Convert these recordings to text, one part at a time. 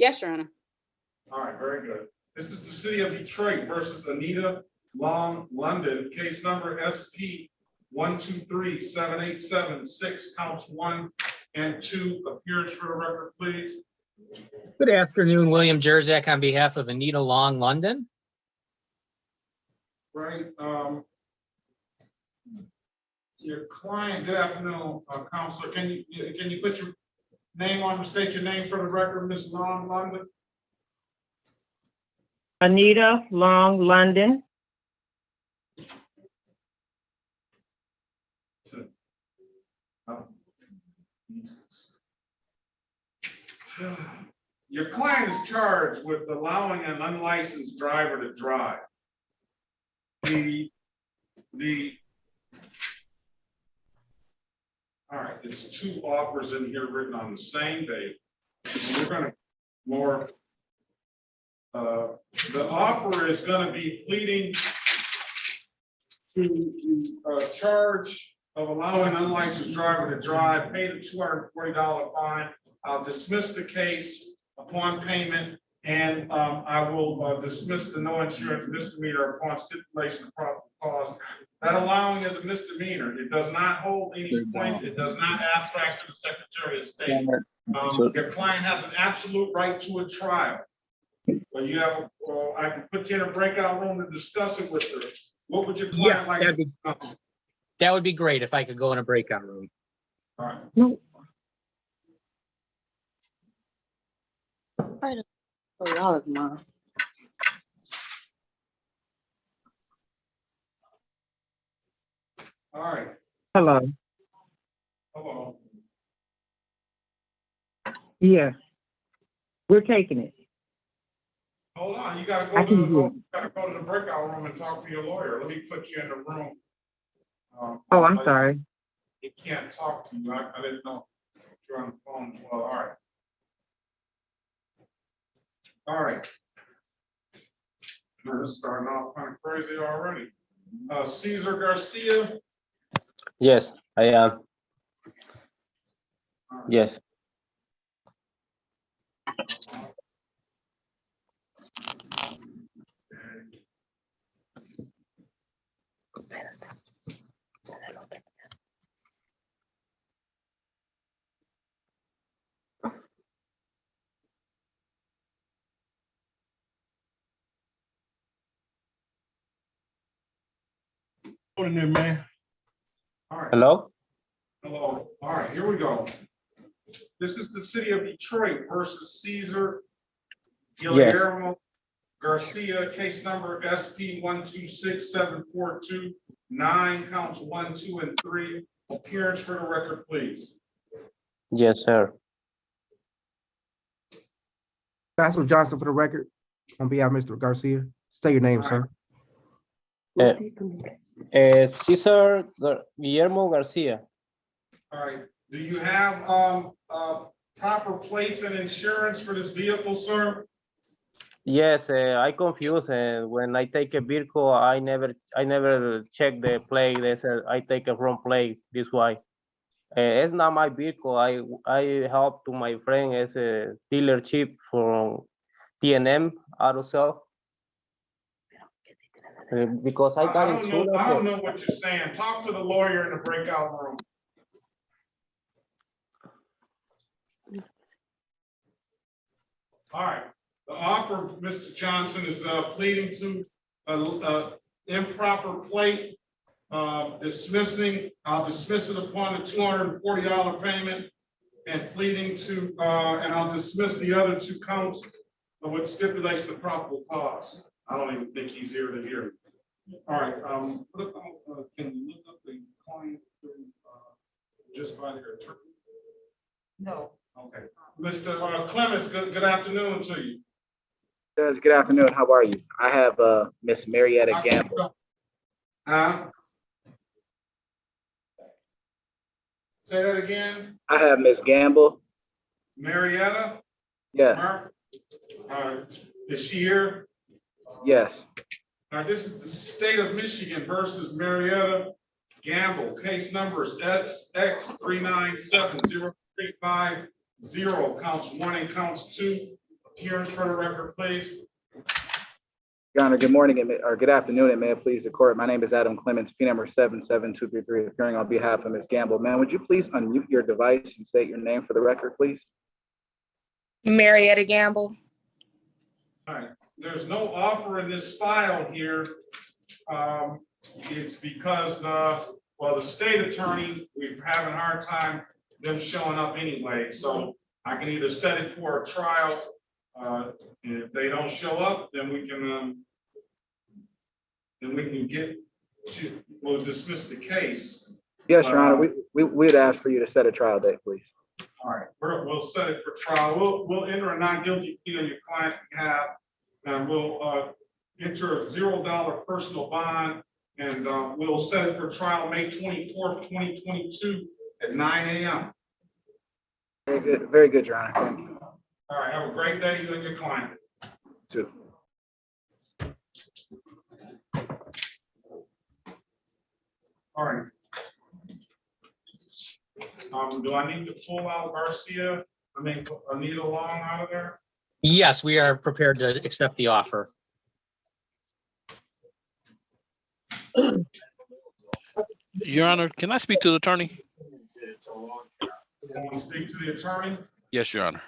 Yes, Your Honor. All right, very good. This is the City of Detroit versus Anita Long London, case number SP 1237876, counts 1 and 2. Appearance for the record, please. Good afternoon, William Jerzak on behalf of Anita Long London. Right. Your client, good afternoon, Counselor. Can you put your name on, state your name for the record, Ms. Long London? Anita Long London. Your client is charged with allowing an unlicensed driver to drive. All right, there's 2 offers in here written on the same day. We're gonna more. The offer is gonna be pleading to the charge of allowing an unlicensed driver to drive, pay the $240 fine. I'll dismiss the case upon payment, and I will dismiss the no insurance misdemeanor upon stipulation of probable cause. That allowing is a misdemeanor. It does not hold any points. It does not abstract to the Secretary of State. Your client has an absolute right to a trial. Well, you have, I can put you in a breakout room to discuss it with her. What would your client like to discuss? That would be great if I could go in a breakout room. All right. $40, Mom. All right. Hello. Hello. Yeah. We're taking it. Hold on. You gotta I go can to do the breakout room and talk to your lawyer. Let me put you in the room. Oh, I'm sorry. He can't talk to you. I didn't know you're on the phone as well. All right. All right. This is starting off kind of crazy already. Cesar Garcia. Yes, I am. Yes. In there, man. All right. Hello? Hello. All right, here we go. This is the City of Detroit versus Cesar Guillermo Garcia, case number SP 1267429, counts 1, 2, and 3. Appearance for the record, please. Yes, sir. Basil Johnson for the record, on behalf of Mr. Garcia. Say your name, sir. Cesar Guillermo Garcia. All right. Do you have proper plates and insurance for this vehicle, sir? Yes, I confused. When I take a vehicle, I never check the plate. They said I take a wrong plate. This why. It's not my vehicle. I help to my friend as a dealership from TNM Auto Sale. Because I got insurance. I don't know what you're saying. Talk to the lawyer in the breakout room. All right. The offer, Mr. Johnson, is pleading to improper plate, I'll dismiss it upon the $240 payment, and pleading to, and I'll dismiss the other 2 counts with stipulation of probable cause. I don't even think he's here to hear. All right. Can you look up the client just by their attorney? No. Okay. Mr. Clements, good afternoon to you. Good afternoon. How are you? I have Miss Marietta Gamble. Say that again. I have Miss Gamble. Marietta? Yes. Is she here? Yes. Now, this is the state of Michigan versus Marietta Gamble. Case numbers XX397035, counts 1 and counts 2. Appearance for the record, please. Your Honor, good morning or good afternoon, and may it please the court. My name is Adam Clements, P number 77233, appearing on behalf of Ms. Gamble. Ma'am, would you please unmute your device and state your name for the record, please? Marietta Gamble. All right, there's no offer in this file here. It's because the state attorney, we're having a hard time them showing up anyway. So I can either set it for a trial. If they don't show up, then we can we'll dismiss the case. Yes, Your Honor, we'd ask for you to set a trial date, please. All right, we'll set it for trial. We'll enter a not guilty plea on your client's behalf, and we'll enter a $0 personal bond, and we'll set it for trial May 24th, 2022 at 9 a.m. Very good, Your Honor. Thank you. All right, have a great day, you and your client. Too. All right. Do I need to pull out Garcia? Anita Long out of there? Yes, we are prepared to accept the offer. Your Honor, can I speak to the attorney? Want to speak to the attorney? Yes, Your Honor.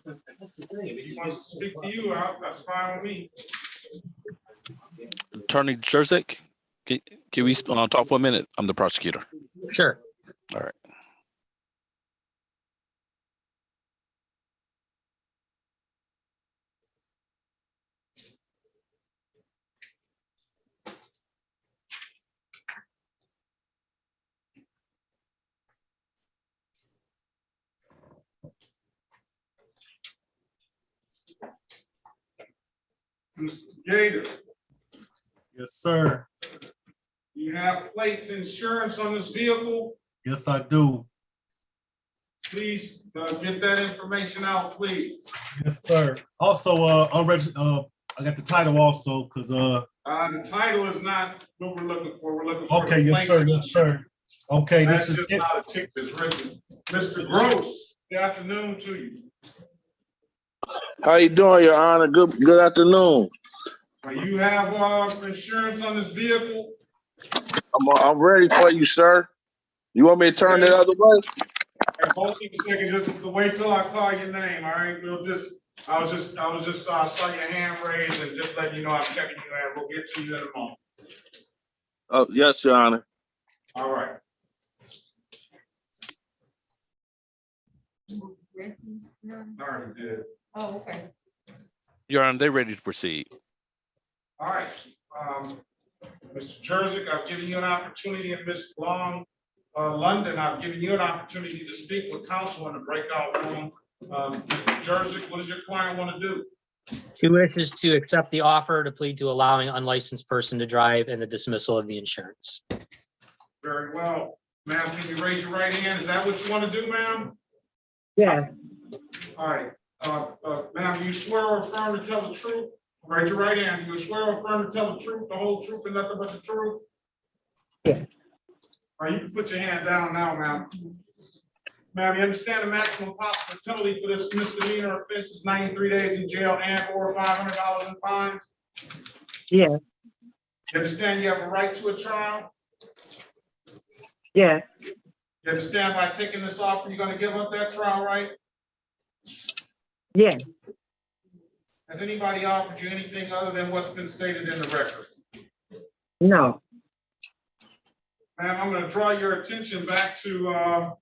If he wants to speak to you, that's fine with me. Attorney Jerzak, can we talk for a minute? I'm the prosecutor. Sure. All right. Mr. Gator, Yes, sir. you have plates insurance on this vehicle? Yes, I do. Please get that information out, please. Yes, sir. Also, I got the title also, because The title is not what we're looking for. We're looking for. okay, the yes, sir, plates. yes, sir. Okay, That's this is just it. how the ticket is written. Mr. Gross, good afternoon to you. How you doing, Your Honor? Good afternoon. You have insurance on this vehicle? I'm ready for you, sir. You want me to turn the other way? Hold on a second, just wait till I call your name, all right? I saw your hand raised and just letting you know I'm checking you and we'll get to you in a moment. Oh, yes, Your Honor. All right. Already did. Oh, okay. Your Honor, they're ready to proceed. All right. Mr. Jerzak, I've given you an opportunity, and Ms. Long, London, I've given you an opportunity to speak with counsel in the breakout room. Mr. Jerzak, what does your client want to do? She wishes to accept the offer to plead to allowing unlicensed person to drive and the dismissal of the insurance. Very well. Ma'am, can you raise your right hand? Is that what you want to do, ma'am? Yes, All right. Ma'am, do you swear or affirm to tell the truth? Raise your right hand. Do you swear or affirm to tell the truth, the whole truth, and nothing but the truth? yes, All right, you can put your hand down now, ma'am. Ma'am, you understand the maximum possible penalty for this misdemeanor offense is 93 days in jail and or $500 in fines? yes, You understand you have a right to a trial? yes, You understand by taking this offer, you're gonna give up that trial right? yes, Has anybody offered you anything other than what's been stated in the record? no, Ma'am, I'm gonna draw your attention back to,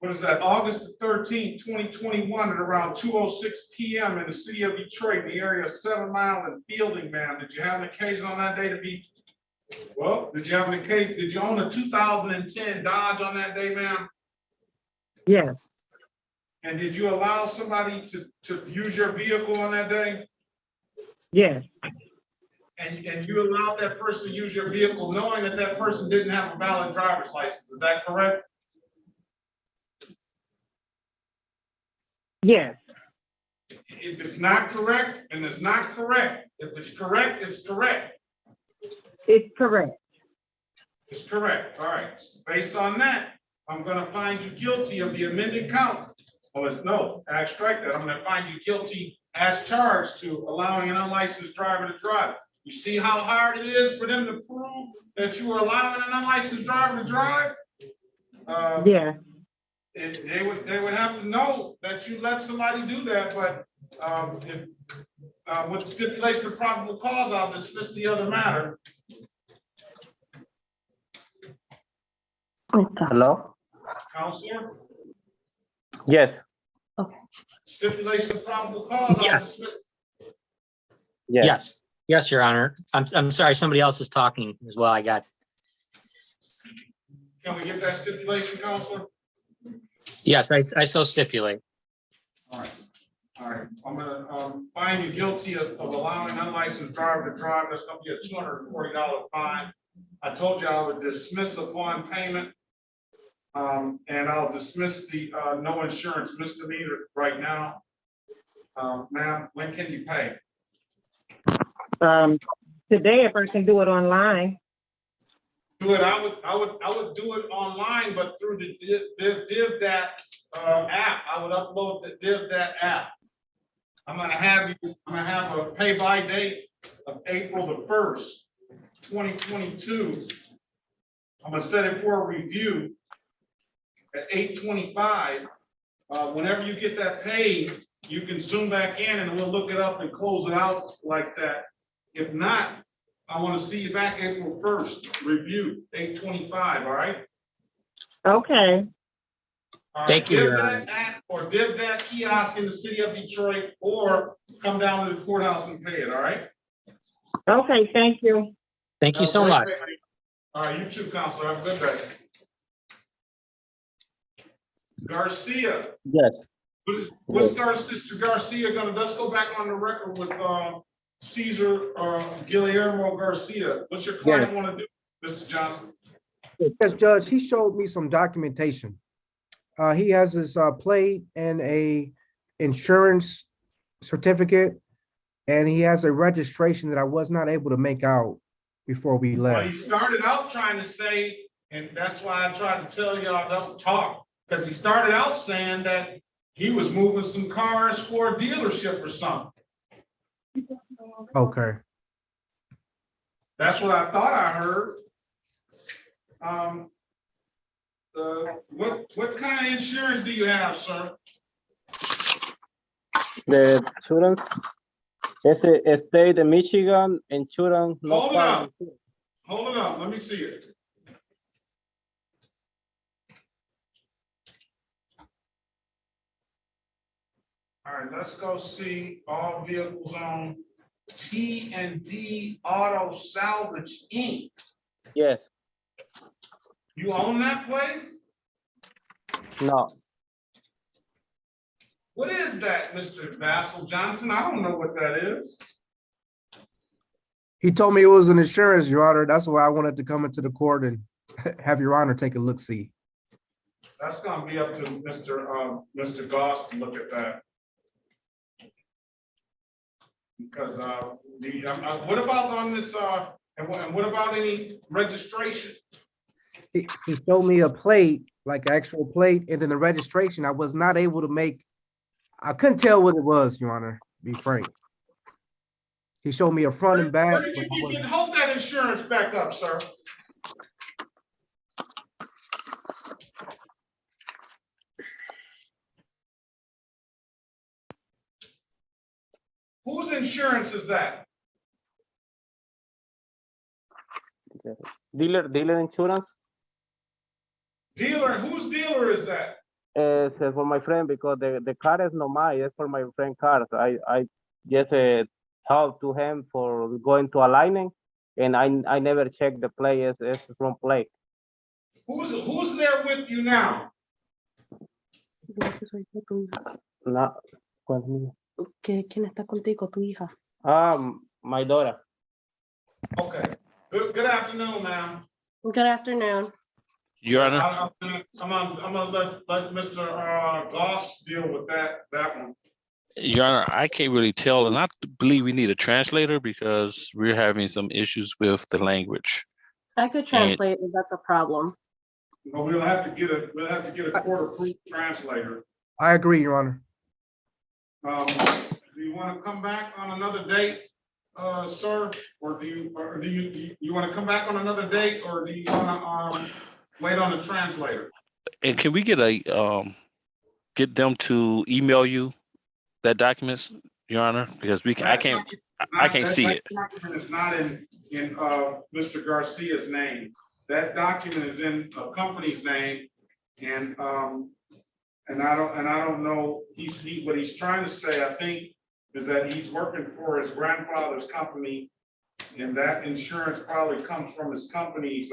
what is that, August 13th, 2021 at around 2:06 p.m. in the city of Detroit, in the area of 7 Mile and Fielding, ma'am. Did you have an occasion on that day to be, did you have an occasion, did you own a 2010 Dodge on that day, ma'am? yes, And did you allow somebody to use your vehicle on that day? yes, And you allowed that person to use your vehicle knowing that that person didn't have a valid driver's license, is that correct? yes, If it's not correct, then it's not correct. If it's correct, it's correct. it's correct. It's correct, all right. Based on that, I'm gonna find you guilty of the amended count. Oh, no, I strike that. I'm gonna find you guilty as charged to allowing an unlicensed driver to drive. You see how hard it is for them to prove that you are allowing an unlicensed driver to drive? Yeah. They would have to know that you let somebody do that, but with stipulation of probable cause, I'll dismiss the other matter. Hello? Counselor, Yes, stipulation of probable cause, I'll Yes. dismiss. yes. Yes, Your Honor. I'm sorry, somebody else is talking as well. Can we get that stipulation, Counselor? Yes, I so stipulate. All right, I'm gonna find you guilty of allowing unlicensed driver to drive. That's gonna be a $240 fine. I told you I would dismiss upon payment. And I'll dismiss the no insurance misdemeanor right now. Ma'am, when can you pay? Today, if I can do it online. Do it, I would do it online, but through the DivDat app. I would upload the DivDat app. I'm gonna have a pay by date of April the 1st, 2022. I'm gonna set it for a review at 8:25. Whenever you get that paid, you can zoom back in and we'll look it up and close it out like that. If not, I want to see you back April 1st, review 8:25, all right? Okay. All right, Thank you, Your DivDat app or DivDat kiosk in the city of Detroit, or come down to the courthouse and pay it, all right? Okay, thank you. Thank you so Have a much. great day. All right, you too, Counselor. Have a good day. Garcia, Yes. what's Sister Garcia gonna, let's go back on the record with Cesar Guillermo Garcia. What's your client want to do, Mr. Johnson? Yes, Judge, he showed me some documentation. He has his plate and a insurance certificate, and he has a registration that I was not able to make out before we Well, left. he started out trying to say, and that's why I tried to tell y'all don't talk, because he started out saying that he was moving some cars for a dealership or something. Okay. That's what I thought I heard. What kind of insurance do you have, sir? The insurance, it's a state of Michigan insurance. Hold it up. Hold it up. Let me see it. All right, let's go see all vehicles on T&D Auto Salvage Inc. Yes, You own that place? no, What is that, Mr. Vassal Johnson? I don't know what that is. He told me it was an insurance, Your Honor. That's why I wanted to come into the court and have Your Honor take a look, see. That's gonna be up to Mr. Goss to look at that. Because what about on this and what about any registration? He showed me a plate, like an actual plate, and then the registration, I was not able to make, I couldn't tell what it was, Your Honor, to be frank. He showed me a front and back. Where did you get, hold that insurance back up, sir. Whose insurance is that? dealer insurance. Dealer, whose dealer is that? It's for my friend because the car is not mine. It's for my friend car. So I just talked to him for going to aligning, and I never checked the plate. It's from plate. Who's there with you now? No, conmigo. ¿Quién está contigo? Tu hija. My daughter. Okay. Good afternoon, ma'am. Good afternoon. Your Honor, I'm gonna let Mr. Goss deal with that one. Your Honor, I can't really tell, and I believe we need a translator because we're having some issues with the language. I could translate if that's a problem. But we'll have to get a court-approved translator. I agree, Your Honor. Do you want to come back on another date, sir? Or do you want to come back on another date, or do you want to wait on the translator? And can we get get them to email you that documents, Your Honor? Because I can't see it. That document is not in Mr. Garcia's name. That document is in a company's name, and I don't know. What he's trying to say, I think, is that he's working for his grandfather's company, and that insurance probably comes from his company's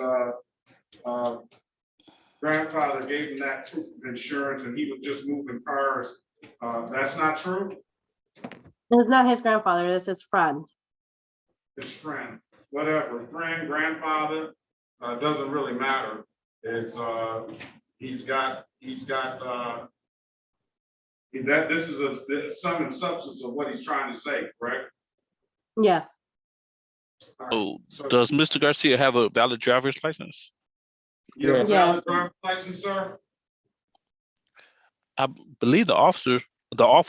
grandfather gave him that proof of insurance, and he was just moving cars. That's not true. It's not his grandfather, it's his friend. His friend, whatever, friend, grandfather, doesn't really matter. It's he's got that this is a sum and substance of what he's trying to say, correct? Yes. All right. Oh, So does Mr. Garcia have a valid driver's license? you have a Yes. valid driver's license, sir? I believe the offer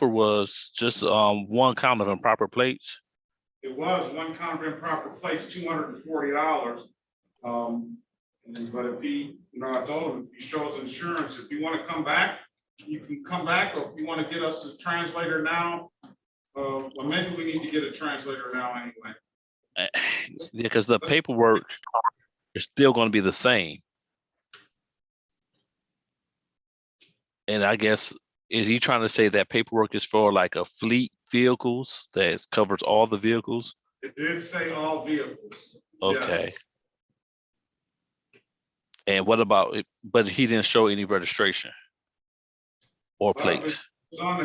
was just one count of improper plates. It was one count of improper plates, $240. But if he, I told him, if he shows insurance, if you want to come back, you can come back, or if you want to get us a translator now, well, maybe we need to get a translator now anyway. Because the paperwork is still going to be the same. And I guess, is he trying to say that paperwork is for like a fleet vehicles that covers all the vehicles? It did say all vehicles. Okay. Yes. And what about it? But he didn't show any registration or Well, plates. if it's on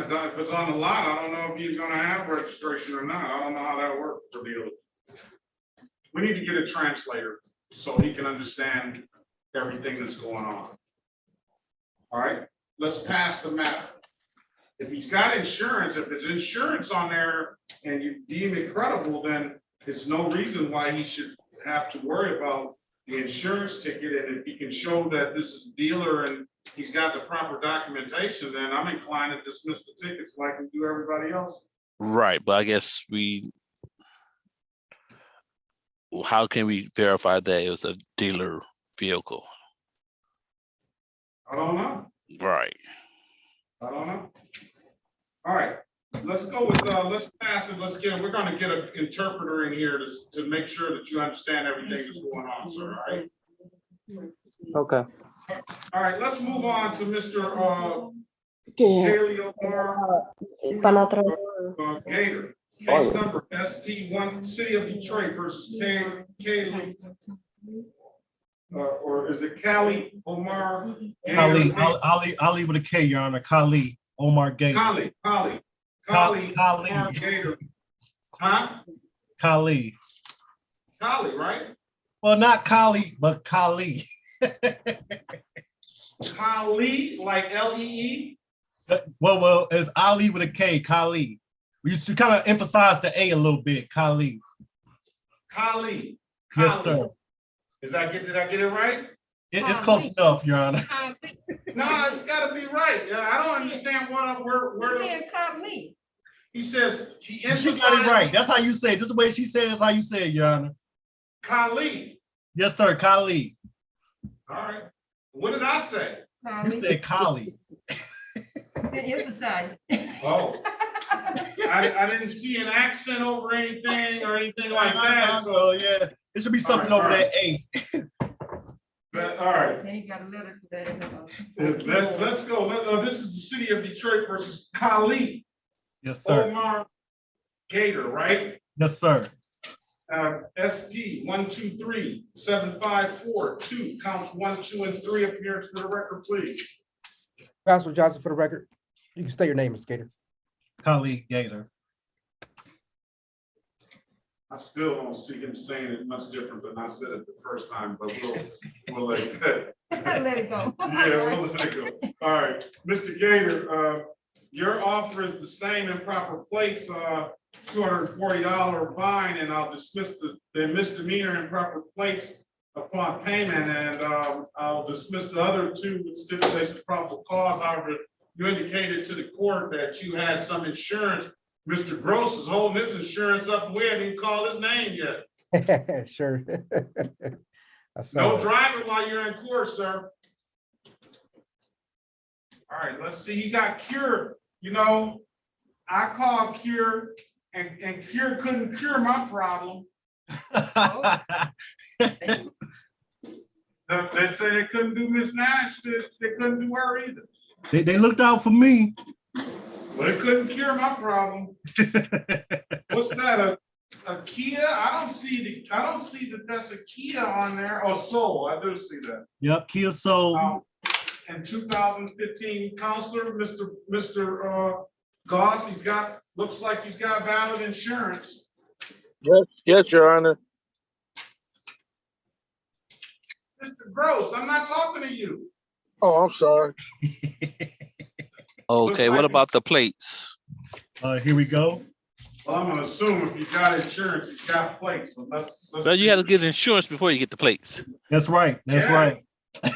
the lot, I don't know if he's gonna have registration or not. I don't know how that works for dealers. We need to get a translator so he can understand everything that's going on. All right, let's pass the matter. If he's got insurance, if there's insurance on there and you deem it credible, then there's no reason why he should have to worry about the insurance ticket. And if he can show that this is a dealer and he's got the proper documentation, then I'm inclined to dismiss the tickets like we do everybody else. Right, but I guess how can we verify that it was a dealer vehicle? I don't know. Right. I don't know. All right, let's go with, let's pass it. We're gonna get an interpreter in here to make sure that you understand everything that's going on, sir, all right? Okay. All right, let's move on to Mr. Que Kaylee Omar están atrás. Gator. Case number SP1, City of Detroit versus Kaylee. Or is it Cali Omar? Kali, I'll leave with a K, Your Honor. Kali Omar Gator. Kali Omar Gator. Huh? Kali. Kali, right? Well, not Kali, but Kali. Kali, like Lee. Well, it's Ali with a K, Kali. We used to kind of emphasize the A a little bit, Kali. Kali. Yes, sir. Did I get it right? It's close enough, Your Honor. No, it's got to be right. I don't understand where Kali. he says She got it right. That's how you say it. Just the way she said, that's how you say it, Your Honor. Kali. Yes, sir, Kali. All right. What did I say? You said Kali. Oh. I didn't see an accent over anything or anything like that. So yeah, it should be something over that A. But, all right. Let's go. This is the City of Detroit versus Kali. Yes, sir. Omar Gator, right? Yes, sir. SP 123-7542, counts 1, 2, and 3. Appearance for the record, please. Pastor Johnson, for the record, you can state your name, Mr. Gator. Kali Gator. I still don't see him saying it much different than I said it the first time, but we'll let it go. Let it go. Yeah, we'll let it go. All right, Mr. Gator, your offer is the same improper plates, $240 fine, and I'll dismiss the misdemeanor improper plates upon payment, and I'll dismiss the other two with stipulation of probable cause. However, you indicated to the court that you had some insurance. Mr. Gross is holding his insurance up, and we haven't even called his name yet. Sure. I saw No that. driving while you're in court, sir. All right, let's see. He got cured. You know, I called Cure, and Cure couldn't cure my problem. They say they couldn't do Miss Nash. They couldn't do her either. They looked out for me. Well, it couldn't cure my problem. What's that? A Kia? I don't see that that's a Kia on there. Oh, Soul. I do see that. Yep, Kia Soul. In 2015, counselor, Mr. Goss, looks like he's got valid insurance. Yes, Your Honor. Mr. Gross, I'm not talking to you. Oh, I'm sorry. Okay, what about the plates? Here we go. Well, I'm gonna assume if he's got insurance, he's got plates, but let's Well, you see. have to get insurance before you get the plates. That's right. That's Yeah. right.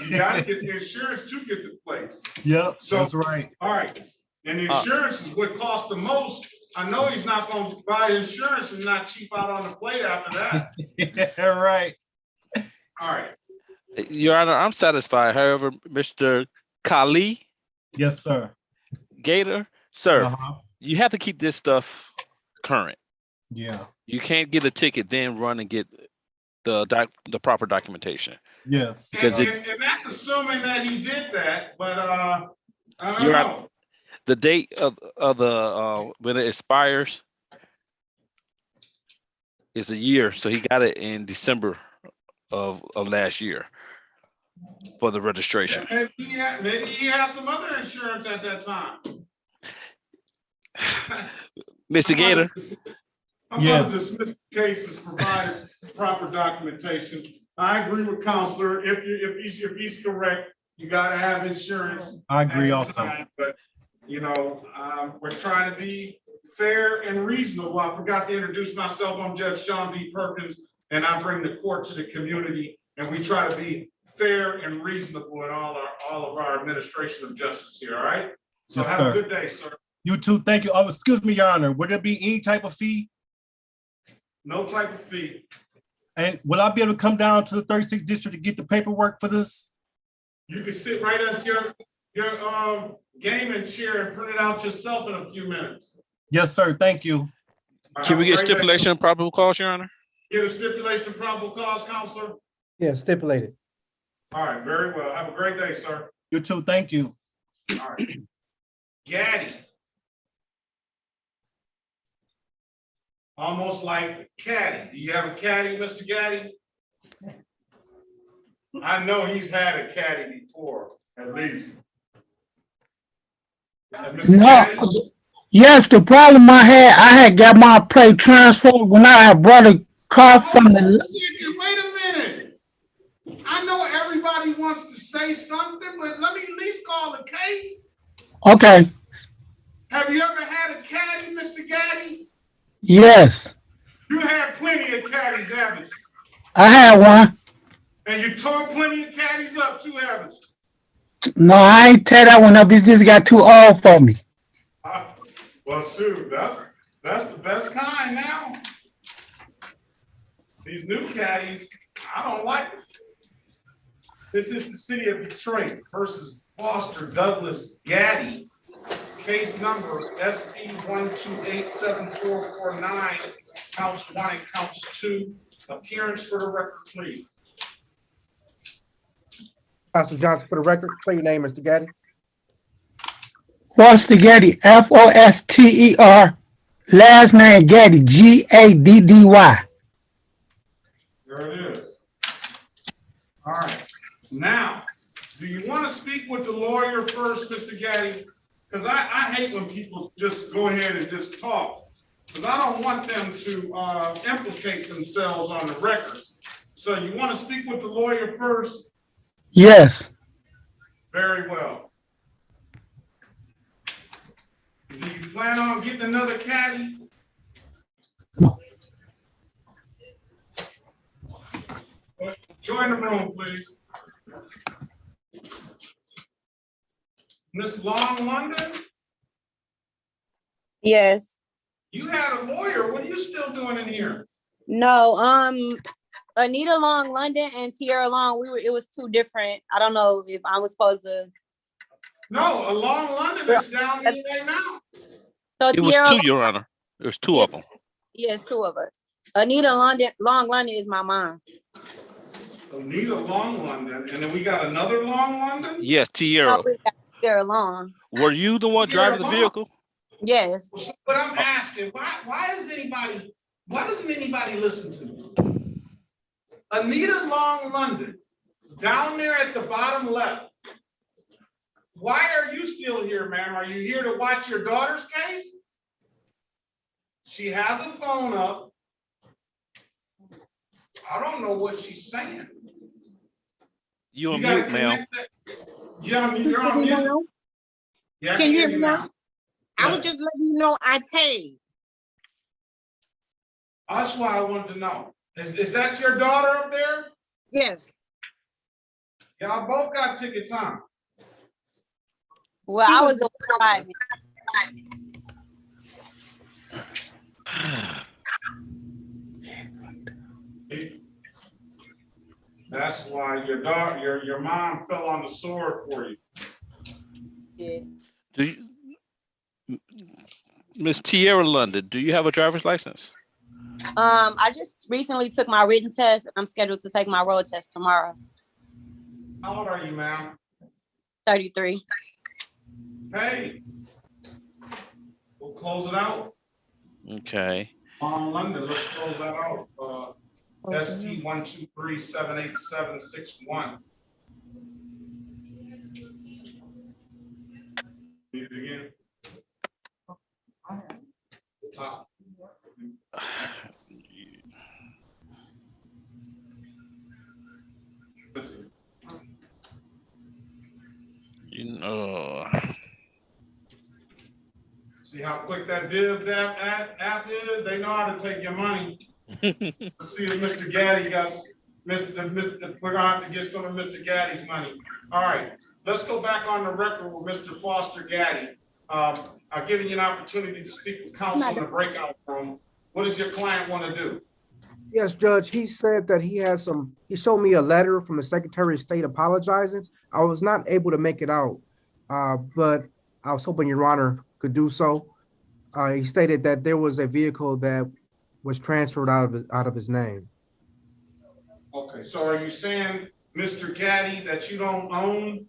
You gotta get the insurance to get the plates. Yep, So- that's right. All right, and the insurance is what costs the most. I know he's not gonna buy insurance and not cheap out on the plate after that. Yeah, right. All right, Your Honor, I'm satisfied. However, Mr. Kali Yes, sir. Gator, sir, Uh-huh. you have to keep this stuff current. Yeah. You can't get a ticket, then run and get the proper documentation. Yes. Because and that's assuming that he did that, but I don't You're know. the date of the when it expires is a year, so he got it in December of last year for the registration. Maybe he had some other insurance at that time. Mr. Gator, I'm Yes. gonna dismiss the case as provided proper documentation. I agree with Counselor. If he's correct, you gotta have insurance. I agree at the also. time, but, you know, we're trying to be fair and reasonable. I forgot to introduce myself. I'm Judge Sean B. Perkins, and I bring the court to the community, and we try to be fair and reasonable in all of our administration of justice here, all right? So Yes, have sir. a good day, sir. You too. Thank you. Oh, excuse me, Your Honor. Would there be any type of fee? No type of fee. And will I be able to come down to the 36th district to get the paperwork for this? You can sit right up your gaming chair and print it out yourself in a few minutes. Yes, sir. Thank you. can we get Have a great day. stipulation of probable cause, Your Honor? Get a stipulation of probable cause, Counselor? Yeah, stipulated. All right, very well. Have a great day, sir. You too. Thank you. All right. Gaddy. Almost like caddy. Do you have a caddy, Mr. Gaddy? I know he's had a caddy before, at least. Mr. No, Gaddy? yes, the problem I had got my plate transferred when I had brought a car from Hold on a the, second, wait a minute. I know everybody wants to say something, but let me at least call the case. okay, Have you ever had a caddy, Mr. Gaddy? yes, You had plenty of caddies, haven't you? I had one. And you tore plenty of caddies up too, haven't you? No, I ain't tear that one up. It just got too old for me. Well, shoot, that's the best kind now. These new caddies, I don't like it. This is the city of Detroit versus Foster Douglas Gaddy. Case number SP 1287449, counts 1 and counts 2. Appearance for the record, please. Pastor Johnson, for the record, play your name, Mr. Gaddy. Foster Getty, Foster, last name Getty, Gaddy. There it is. All right. Now, do you want to speak with the lawyer first, Mr. Gaddy? Because I hate when people just go ahead and just talk. Because I don't want them to implicate themselves on the record. So you want to speak with the lawyer first? Yes, Very well. Do you plan on getting another caddy? Join the room, please. Miss Long London, Yes. you had a lawyer. What are you still doing in here? No, Anita Long London and Tierra Long, it was two different. I don't know if I was supposed to. No, Long London is down here right now. So It was Tierra, two, Your Honor. There's two of them. yes, two of us. Anita Long London is my mom. Anita Long London, and then we got another Long London? Yes, Tierra. No, we got Tierra Long. Were you the one Tierra driving the Long. vehicle? Yes. But I'm asking, why doesn't anybody listen to me? Anita Long London, down there at the bottom left. Why are you still here, ma'am? Are you here to watch your daughter's case? She has a phone up. I don't know what she's saying. You on gotta mute, ma'am. connect that- You're on mute. Yeah, I Can you hear you me now? I was just letting you know I paid. That's why I wanted to know. Is that your daughter up there? Yes. Y'all both got tickets, huh? Well, I was the one driving. That's why your daughter, your mom fell on the sword for you. Yeah. Do you, Miss Tierra London, do you have a driver's license? I just recently took my written test. I'm scheduled to take my road test tomorrow. How old are you, ma'am? 33. Hey. We'll close it out. Okay. On London, let's close that out. SP 123-78761. Read it again. The top. Listen. You know. See how quick that div app is? They know how to take your money. Let's see if Mr. Gaddy got we're gonna have to get some of Mr. Gaddy's money. All right, let's go back on the record with Mr. Foster Gaddy. I've given you an opportunity to speak with counsel in the breakout room. What does your client want to do? Yes, Judge, he said that he showed me a letter from the Secretary of State apologizing. I was not able to make it out, but I was hoping Your Honor could do so. He stated that there was a vehicle that was transferred out of his name. Okay, so are you saying, Mr. Gaddy, that you don't own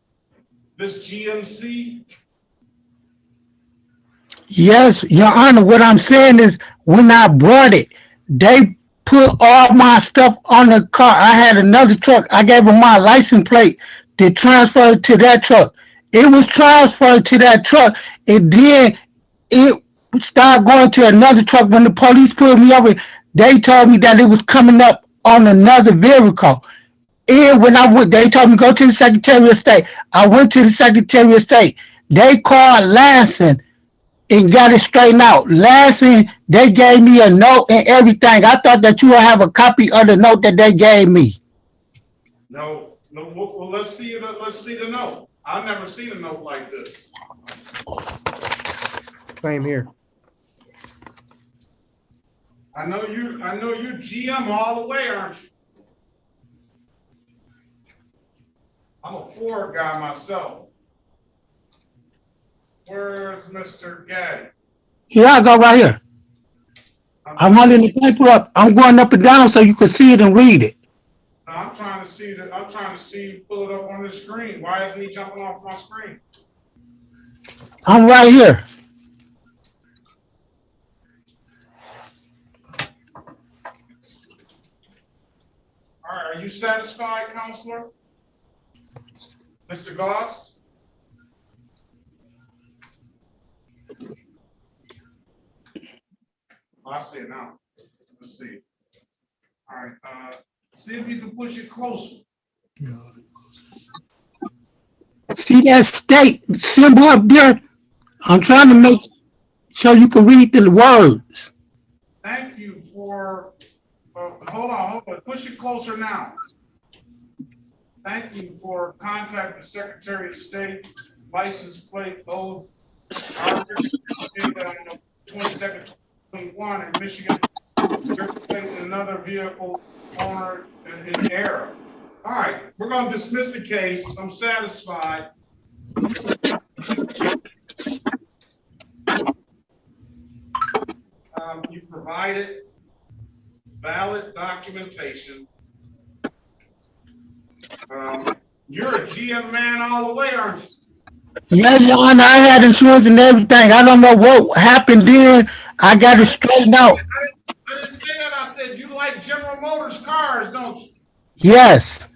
this GMC? Yes, Your Honor, what I'm saying is when I brought it, they put all my stuff on the car. I had another truck. I gave them my license plate to transfer it to that truck. It was transferred to that truck, and then it started going to another truck. When the police pulled me over, they told me that it was coming up on another vehicle. And when I went, they told me go to the Secretary of State. I went to the Secretary of State. They called Lansing and got it straightened out. Lansing, they gave me a note and everything. I thought that you would have a copy of the note that they gave me. No. Well, let's see the note. I've never seen a note like this. Same here. I know you're GM all the way, aren't you? I'm a Ford guy myself. Where's Mr. Gaddy? Here I go right here. I'm holding the paper up. I'm going up and down so you can see it and read it. No, I'm trying to see you pull it up on the screen. Why isn't he jumping off my screen? I'm right here. All right, are you satisfied, Counselor? Mr. Goss? Oh, I see it now. Let's see. All right, see if you can push it closer. See that state symbol up there? I'm trying to make so you can read the words. Thank you for, hold on, push it closer now. Thank you for contacting the Secretary of State, license plate O 22nd, 21 in Michigan. You're placing another vehicle owner in error. All right, we're going to dismiss the case. I'm satisfied. You provided valid documentation. You're a GM man all the way, aren't you? Yes, Your Honor, I had insurance and everything. I don't know what happened then. I got it straightened out. I didn't say that. I said you like General Motors cars, don't you? Yes.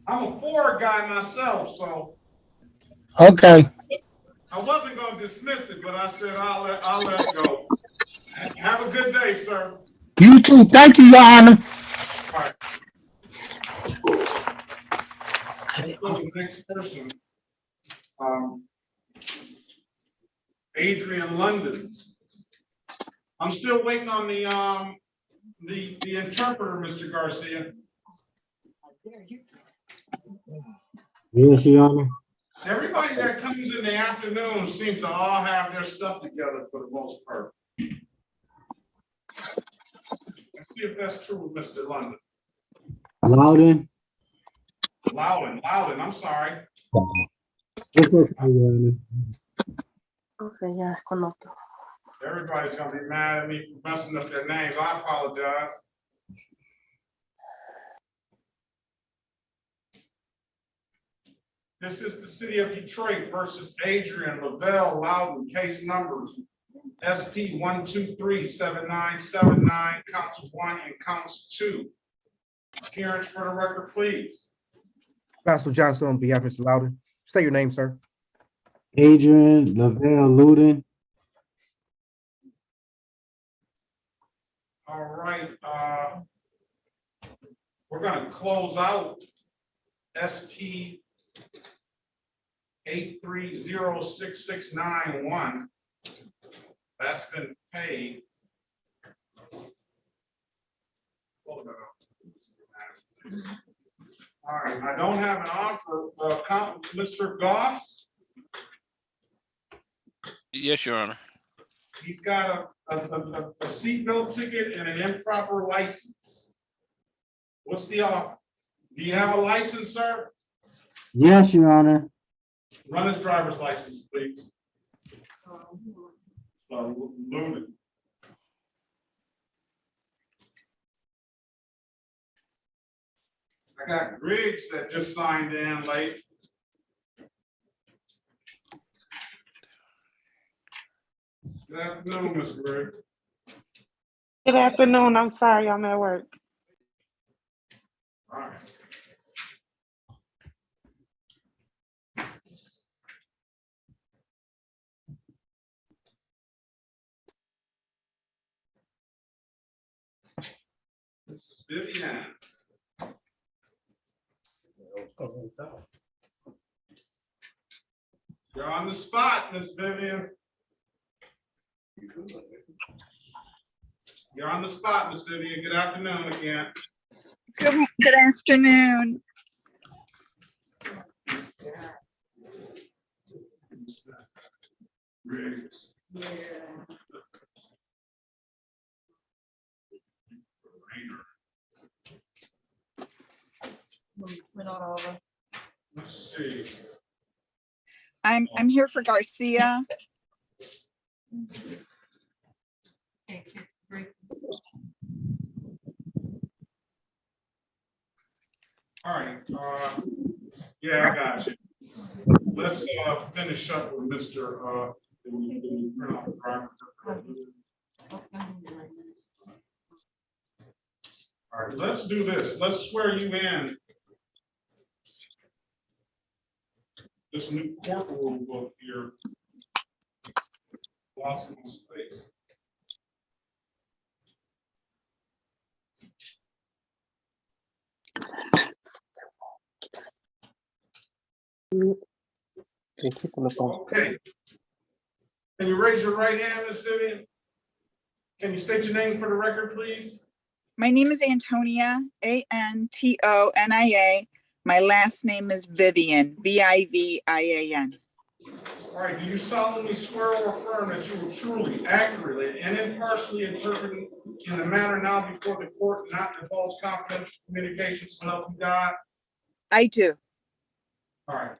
I'm a Ford guy myself, so. Okay. I wasn't going to dismiss it, but I said I'll let it go. Have a good day, sir. You too. Thank you, Your Honor. All right. Let's go to the next person. Adrian London. I'm still waiting on the interpreter, Mr. Garcia. Yes, Your Honor. Everybody that comes in the afternoon seems to all have their stuff together for the most part. Let's see if that's true with Mr. London. Loudon. Loudon, I'm sorry. It's okay, Your Honor. Okay, ya desconozco. Everybody's gonna be mad at me for messing up their names. I apologize. This is the city of Detroit versus Adrian Lavelle Loudon, case numbers SP 1237979, counts 1 and counts 2. Appearance for the record, please. Pastor Johnson on behalf of Mr. Loudon. State your name, sir. Adrian Lavelle Loudon. All right, we're gonna close out SP 8306691. That's been paid. All right, I don't have an offer. Mr. Goss? Yes, Your Honor. He's got a seatbelt ticket and an improper license. What's the offer? Do you have a license, sir? Yes, Your Honor. Run his driver's license, please. Loaded. I got Griggs that just signed in late. Good afternoon, Ms. Griggs. Good afternoon. I'm sorry, I'm at work. All right. This is Vivian. You're on the spot, Miss Vivian. You're on the spot, Miss Vivian. Good afternoon again. Good afternoon. Let's see. I'm here for Garcia. All right. Yeah, I got you. Let's finish up with Mr. All right, let's do this. Let's swear you in this new courtroom book here. Lost my space. Okay. Can you raise your right hand, Ms. Vivian? Can you state your name for the record, please? My name is Antonia, Antonia. My last name is Vivian, Vivian. All right, do you solemnly swear or affirm that you will truly, accurately, and impartially interpret in the manner now before the court, not divulge confidential communications to help you God? I do. All right.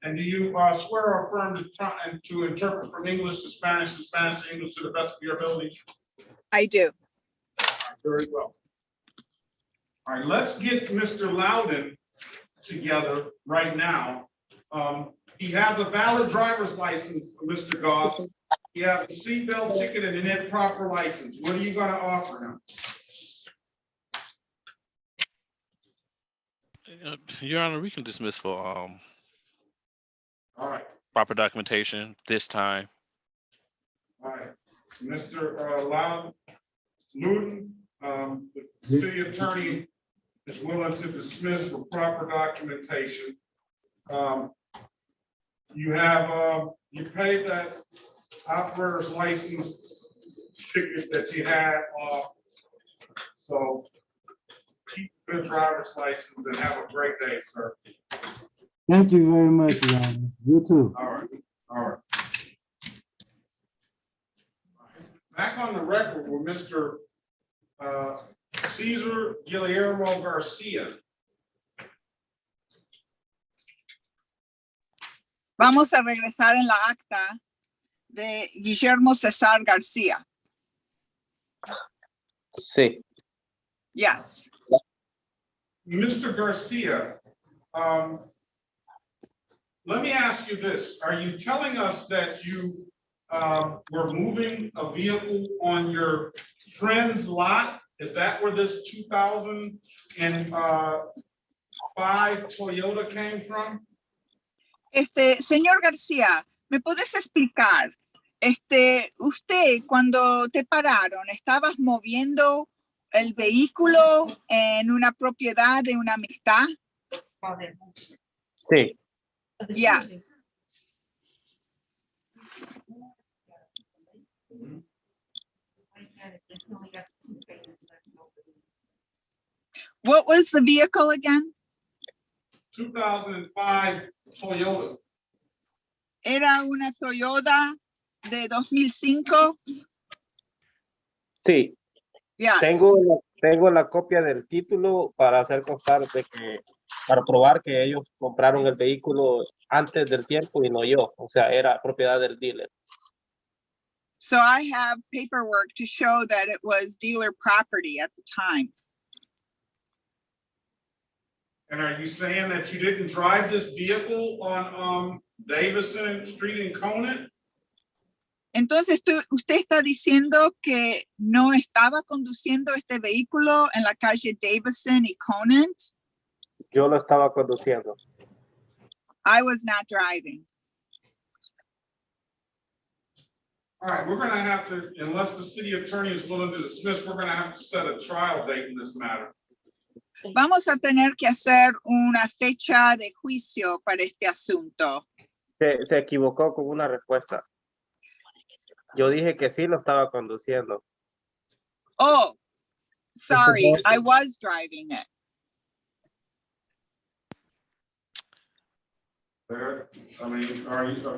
And do you swear or affirm to interpret from English to Spanish and Spanish to English to the best of your ability? I do. Very well. All right, let's get Mr. Loudon together right now. He has a valid driver's license, Mr. Goss. He has a seatbelt ticket and an improper license. What are you going to offer him? Your Honor, we can dismiss for All right. proper documentation this time. All right, Mr. Loudon, the city attorney is willing to dismiss for proper documentation. You have, you paid that operator's license ticket that you had off. So keep a good driver's license and have a great day, sir. Thank you very much, Your Honor. You too. All right, all right. Back on the record with Mr. Cesar Guillermo Garcia. Vamos a regresar en la acta de Guillermo César García. Sí. Yes. Mr. Garcia, let me ask you this. Are you telling us that you were moving a vehicle on your friend's lot? Is that where this 2005 Toyota came from? Señor García, ¿me puedes explicar? Usted, cuando te pararon, ¿estabas moviendo el vehículo en una propiedad de una amistad? Sí. Yes. What was the vehicle again? 2005 Toyota. Era una Toyota de 2005. Sí. Yes. Tengo la copia del título para hacer constar de que, para probar que ellos compraron el vehículo antes del tiempo y no yo. O sea, era propiedad del dealer. So I have paperwork to show that it was dealer property at the time. And are you saying that you didn't drive this vehicle on Davison Street in Conant? Entonces, usted está diciendo que no estaba conduciendo este vehículo en la calle Davison y Conant? Yo lo estaba conduciendo. I was not driving. All right, we're going to have to, unless the city attorney is willing to dismiss, we're going to have to set a trial date in this matter. Vamos a tener que hacer una fecha de juicio para este asunto. Se equivocó con una respuesta. Yo dije que sí lo estaba conduciendo. Oh, sorry, I was driving it. I mean,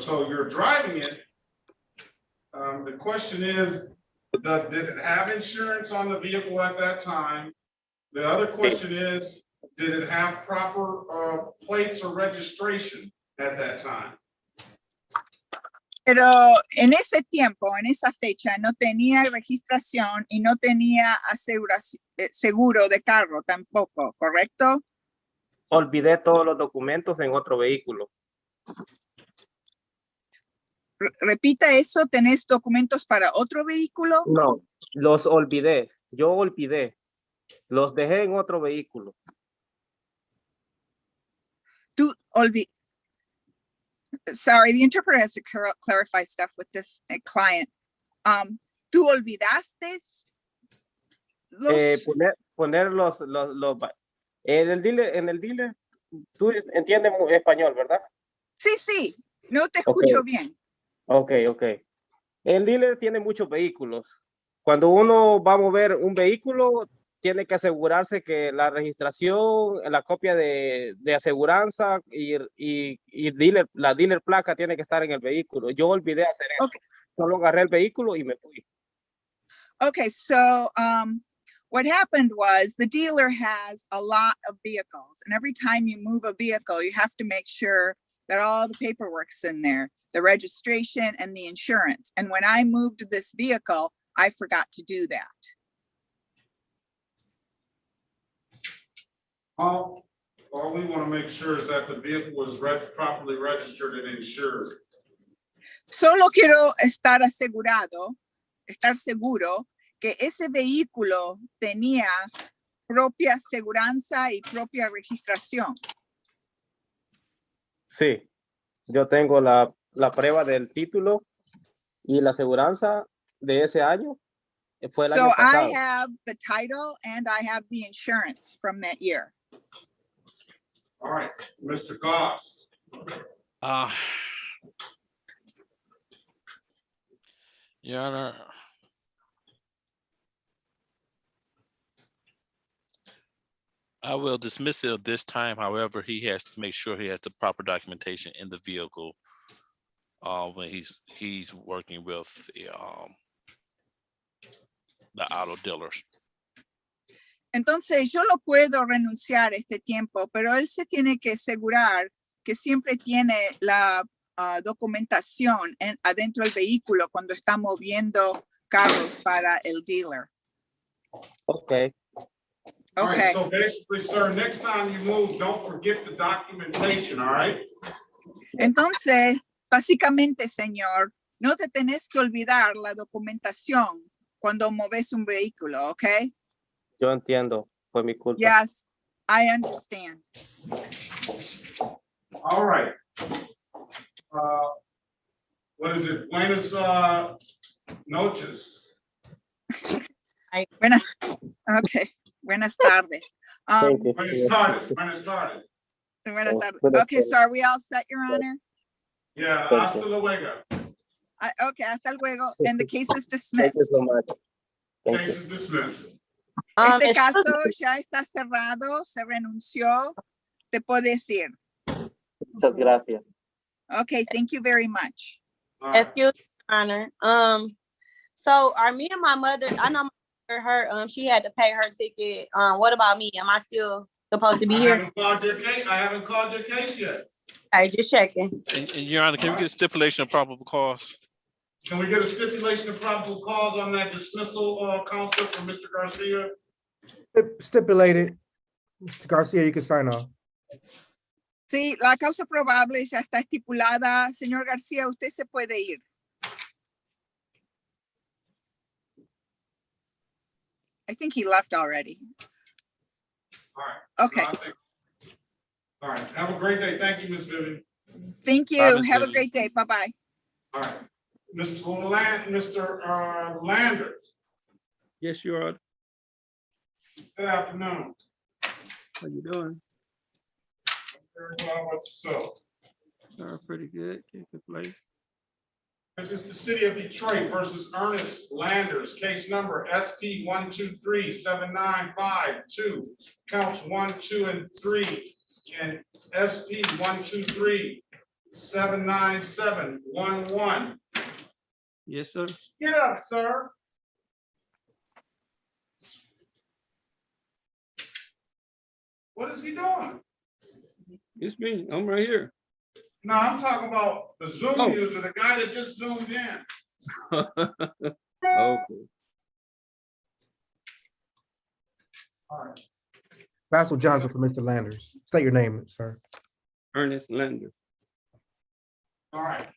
so you're driving it. The question is, did it have insurance on the vehicle at that time? The other question is, did it have proper plates or registration at that time? Pero en ese tiempo, en esa fecha, no tenía registración y no tenía seguro de carro tampoco, ¿correcto? Olvidé todos los documentos en otro vehículo. Repita eso, ¿tenés documentos para otro vehículo? No, los olvidé. Yo olvidé. Los dejé en otro vehículo. Tú Sorry, the interpreter has to clarify stuff with this client. ¿Tú olvidaste poner los en el dealer, tú entiendes español, ¿verdad? Sí, sí, no te escucho bien. Ok. El dealer tiene muchos vehículos. Cuando uno va a mover un vehículo, tiene que asegurarse que la registración, la copia de aseguranza y la dealer placa tiene que estar en el vehículo. Yo olvidé hacer eso. Okay. Solo agarré el vehículo y me fui. Okay, so what happened was the dealer has a lot of vehicles, and every time you move a vehicle, you have to make sure that all the paperwork's in there, the registration and the insurance. And when I moved this vehicle, I forgot to do that. All we want to make sure is that the vehicle was properly registered and insured. Solo quiero estar seguro que ese vehículo tenía propia aseguranza y propia registración. Sí, yo tengo la prueba del título y la aseguranza de ese año. Fue el año So I pasado. have the title and I have the insurance from that year. All right, Mr. Goss. Your Honor, I will dismiss it this time. However, he has to make sure he has the proper documentation in the vehicle when he's working with the auto dealers. Entonces yo lo puedo renunciar este tiempo, pero él se tiene que asegurar que siempre tiene la documentación adentro del vehículo cuando está moviendo carros para el dealer. Okay. All right, Okay. so basically, sir, next time you move, don't forget the documentation, all right? Entonces, básicamente, señor, no te tenés que olvidar la documentación cuando moves un vehículo, ¿ok? Yo entiendo, fue mi culpa. Yes, I understand. All right. What is it? Buenas noches. Buenas, okay. Buenas tardes. Thank you. Buenas tardes. Buenas tardes. Buenas tardes. Buenas Okay, so are we all set, Your Honor? Yeah, Thank hasta you. luego. Okay, hasta luego. And the case is Thank you dismissed. so much. Thank Case you. is dismissed. Este caso ya está cerrado, se renunció. Te puedes ir. Muchas gracias. Okay, thank you very much. All right. Excuse me, Your Honor. So are me and my mother, I know her, she had to pay her ticket. What about me? Am I still supposed to be here? I haven't called your case yet. I just checking. And Your Honor, can we get a stipulation of probable cause? Can we get a stipulation of probable cause on that dismissal, counsel from Mr. Garcia? Stipulated. Mr. Garcia, you can sign off. Sí, la causa probable ya está estipulada. Señor García, usted se puede ir. I think he left already. All right. Okay. All right. Have a great day. Thank you, Ms. Vivian. Thank you. Bye, Ms. Have a Vivian. great day. Bye-bye. All right. Mr. Landers, Yes, you are. good afternoon. How you doing? Very well, how about yourself? Pretty good. Can't complain. This is the city of Detroit versus Ernest Landers, case number SP 123-7952, counts 1, 2, and 3, and SP 123-79711. Yes, sir. Get up, sir. What is he doing? It's me. I'm right here. No, I'm talking about the Zoom Oh. user, the guy that just zoomed in. Okay. All right. Basil Johnson for Mr. Landers. State your name, sir. Ernest Lander. All right.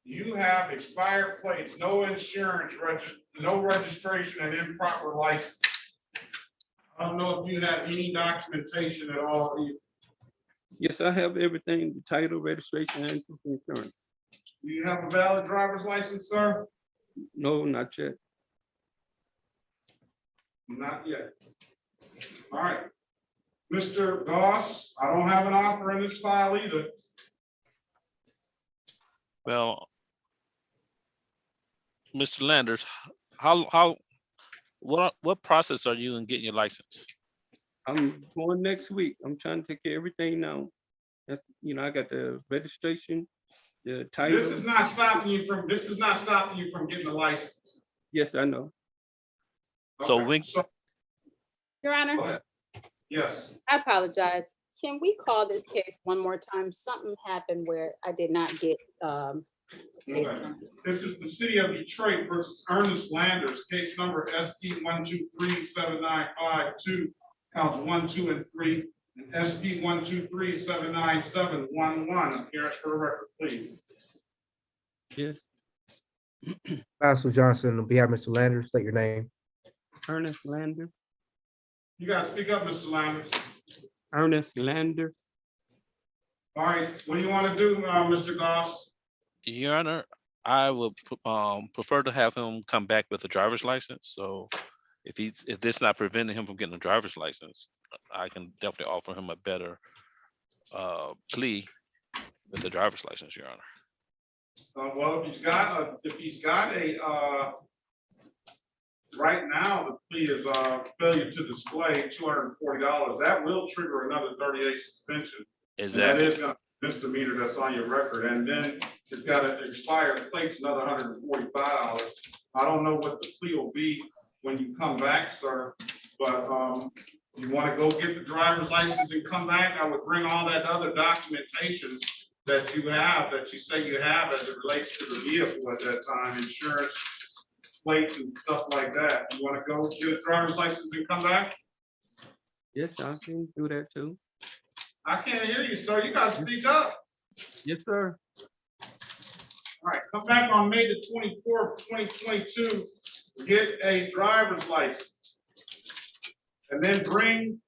You have expired plates, no insurance, no registration, and improper license. I don't know if you have any documentation at all. Yes, I have everything, the title, registration, and insurance. Do you have a valid driver's license, sir? No, not yet. Not yet. All right. Mr. Goss, I don't have an offer in this file either. Well, Mr. Landers, what process are you in getting your license? I'm going next week. I'm trying to take care of everything now. That's, I got the registration, the title. This is not stopping you from getting the license. Yes, I know. So Okay, Your go Honor, ahead. Yes. I apologize. Can we call this case one more time? Something happened where I did not get, case Okay. number. This is the city of Detroit versus Ernest Landers, case number SP 1237952, counts 1, 2, and 3, and SP 123797111. Appearance for the record, please. Yes, Basil Johnson, on behalf of Mr. Landers, state your name. Ernest Lander. You guys speak up, Mr. Landers. Ernest Lander. All right, what do you want to do, Mr. Goss? Your Honor, I would prefer to have him come back with a driver's license. So if this not preventing him from getting a driver's license, I can definitely offer him a better plea with the driver's license, Your Honor. Well, if he's got a right now, the plea is failure to display $240. That will trigger another 30-day suspension. Exactly. And that is a misdemeanor that's on your record, and then it's got to expire. Plate's another $145. I don't know what the plea will be when you come back, sir. But you want to go get the driver's license and come back? I would bring all that other documentation that you have, that you say you have as it relates to the vehicle at that time, insurance, plates and stuff like that. You want to go get a driver's license and come back? Yes, I can do that too. I can't hear you, sir. You gotta speak up. Yes, sir. All right, come back on May the 24th, 2022, get a driver's license. And then bring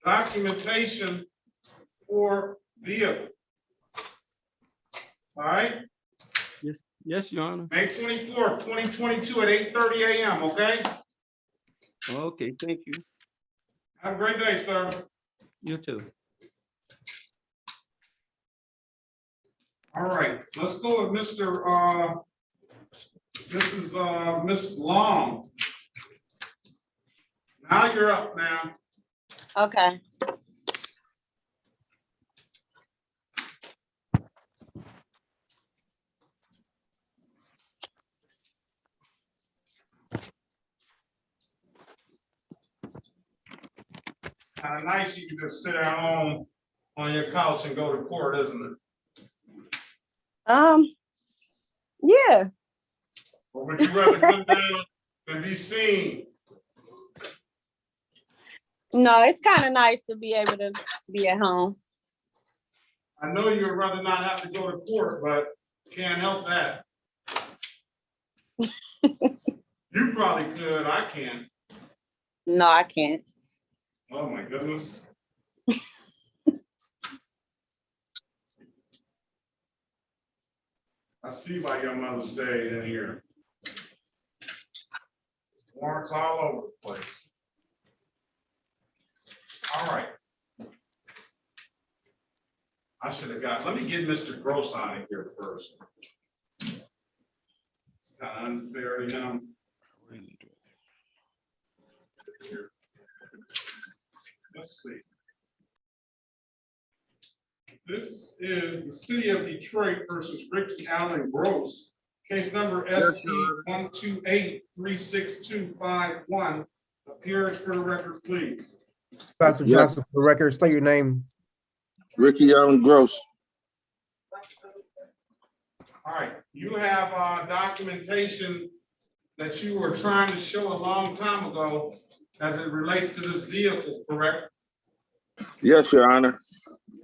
documentation for vehicle. All right? Yes, Your Honor. May 24th, 2022 at 8:30 a.m., okay? Okay, thank you. Have a great day, sir. You too. All right, let's go with Mr. This is Miss Long. Now you're up, ma'am. Okay. Kind of nice you can just sit at home on your couch and go to court, isn't it? Yeah. Or would you rather come down and be seen? No, it's kind of nice to be able to be at home. I know you'd rather not have to go to court, but can't help that. You probably could, I can't. No, I can't. Oh my goodness. I see why your mother stayed in here. Warrants all over the place. All right. I should have got, let me get Mr. Gross out of here first. It's kind of unfair to him. Let's see. This is the city of Detroit versus Ricky Allen Gross. Case number SP 128-36251. Appearance for the record, please. Basil Johnson, for the record, state your name. Ricky Allen Gross. All right, you have documentation that you were trying to show a long time ago as it relates to this vehicle, correct? Yes, Your Honor.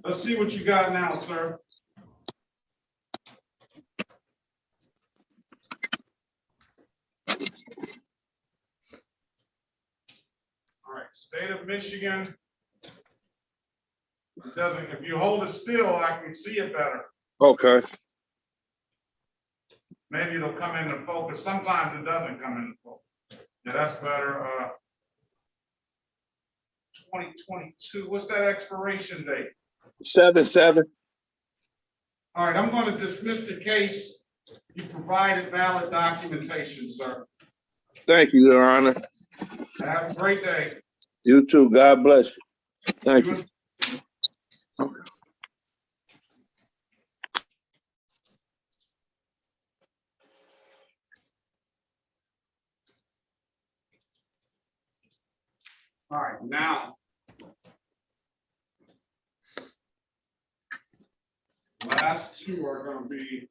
Let's see what you got now, sir. All right, state of Michigan. It doesn't, if you hold it still, I can see it better. Okay. Maybe it'll come into focus. Sometimes it doesn't come into focus. Yeah, that's better. 2022, what's that expiration date? 7/7. All right, I'm going to dismiss the case. You provided valid documentation, sir. Thank you, Your Honor. Have a great day. You too. God bless you. Thank you. All right, now. Last two are gonna be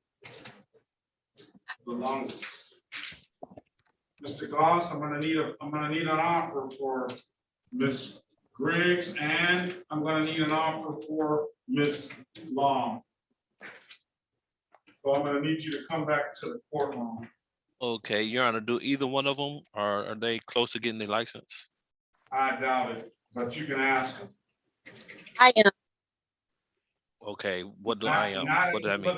the longest. Mr. Goss, I'm gonna need an offer for Miss Griggs, and I'm gonna need an offer for Miss Long. So I'm gonna need you to come back to the courtroom. Okay, Your Honor, do either one of them, or are they close to getting their license? I doubt it, but you can ask them. I am. Okay, what do I am? What does that mean?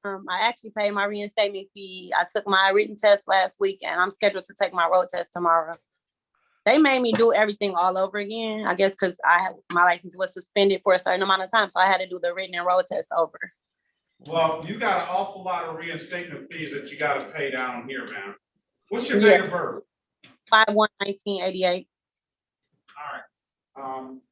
I actually paid my reinstatement fee. I took my written test last week, and I'm scheduled to take my road test tomorrow. They made me do everything all over again, I guess, because my license was suspended for a certain amount of time, so I had to do the written and road test over. Well, you got an awful lot of reinstatement fees that you gotta pay down here, man. What's your date of birth? 5/1/1988. All right.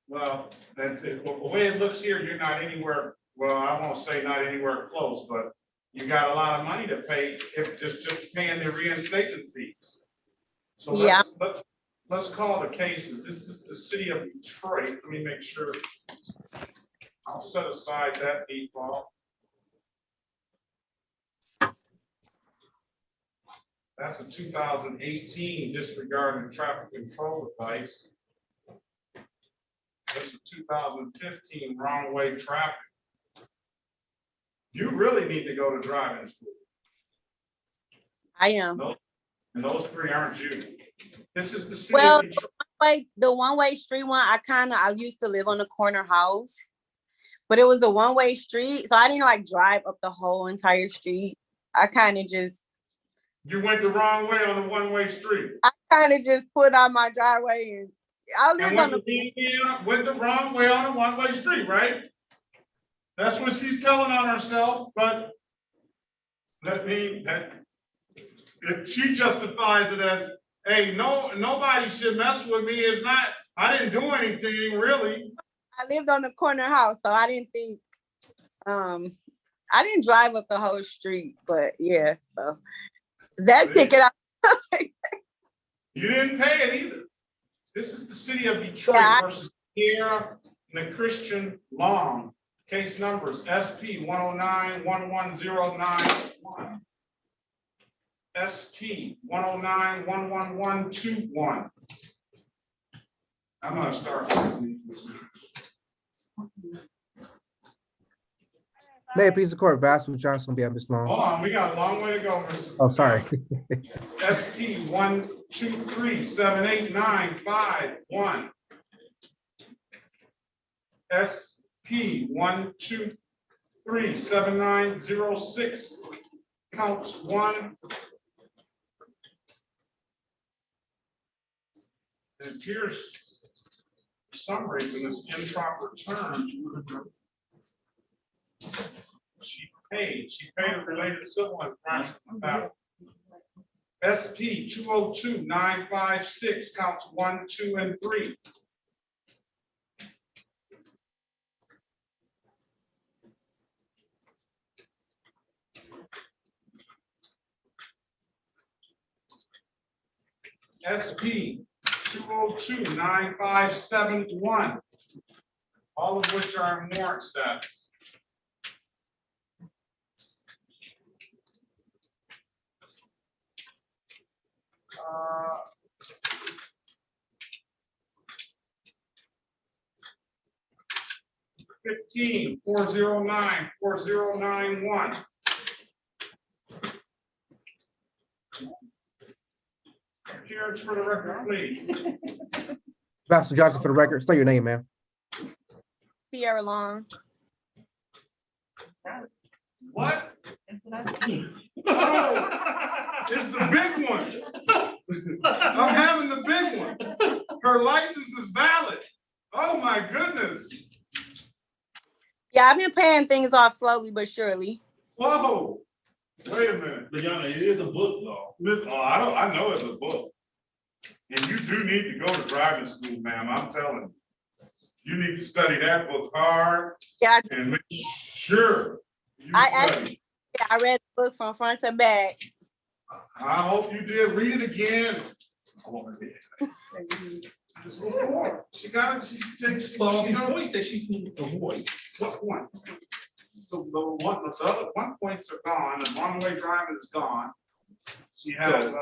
Well, the way it looks here, you're not anywhere, well, I won't say not anywhere close, but you got a lot of money to pay if just paying the reinstatement fees. So yeah. Let's call the cases. This is the city of Detroit. Let me make sure. I'll set aside that default. That's a 2018 disregarding traffic control device. That's a 2015 wrong way traffic. You really need to go to driving school. I am. And those three aren't you. This is the city. Well, the one-way street one, I used to live on the corner house, but it was a one-way street, so I didn't like drive up the whole entire street. I kind of just. You went the wrong way on the one-way street. I kind of just put on my driveway and I lived on went the wrong way on a one-way street, right? That's what she's telling on herself, but if she justifies it as, hey, nobody should mess with me. It's not, I didn't do anything really. I lived on the corner house, so I didn't think, I didn't drive up the whole street, but yeah, so that ticket. You didn't pay it either. This is the city of Detroit versus Sierra and the Christian Long. Case numbers SP 109-11091. SP 109-11121. I'm gonna start. May it please the court, Vasco Johnson, be Miss Long. Hold on, we got a long way to go, Mr. Oh, sorry. SP 123-78951. SP 123-7906. Counts 1. It appears for some reason this improper term. She paid a related civil infraction about SP 202-956, counts 1, 2, and 3. SP 202-9571, all of which are in warrant status. Uh, 15-409-4091. Appearance for the record, please. Vasco Johnson for the record. State your name, ma'am. Sierra Long. What? Oh, it's the big one. I'm having the big one. Her license is valid. Oh my goodness. Yeah, I've been paying things off slowly but surely. Whoa. Wait a minute. Brianna, it is a book law. I know it's a book. And you do need to go to driving school, ma'am, I'm telling you. You need to study that book hard. Yeah, and make sure you study. I read the book from front to back. I hope you did. Read it again. I want to read it. Just go forward. She got it. She takes. Well, these points that she can avoid. What point? The other one points are gone. The one-way driving is gone. She has.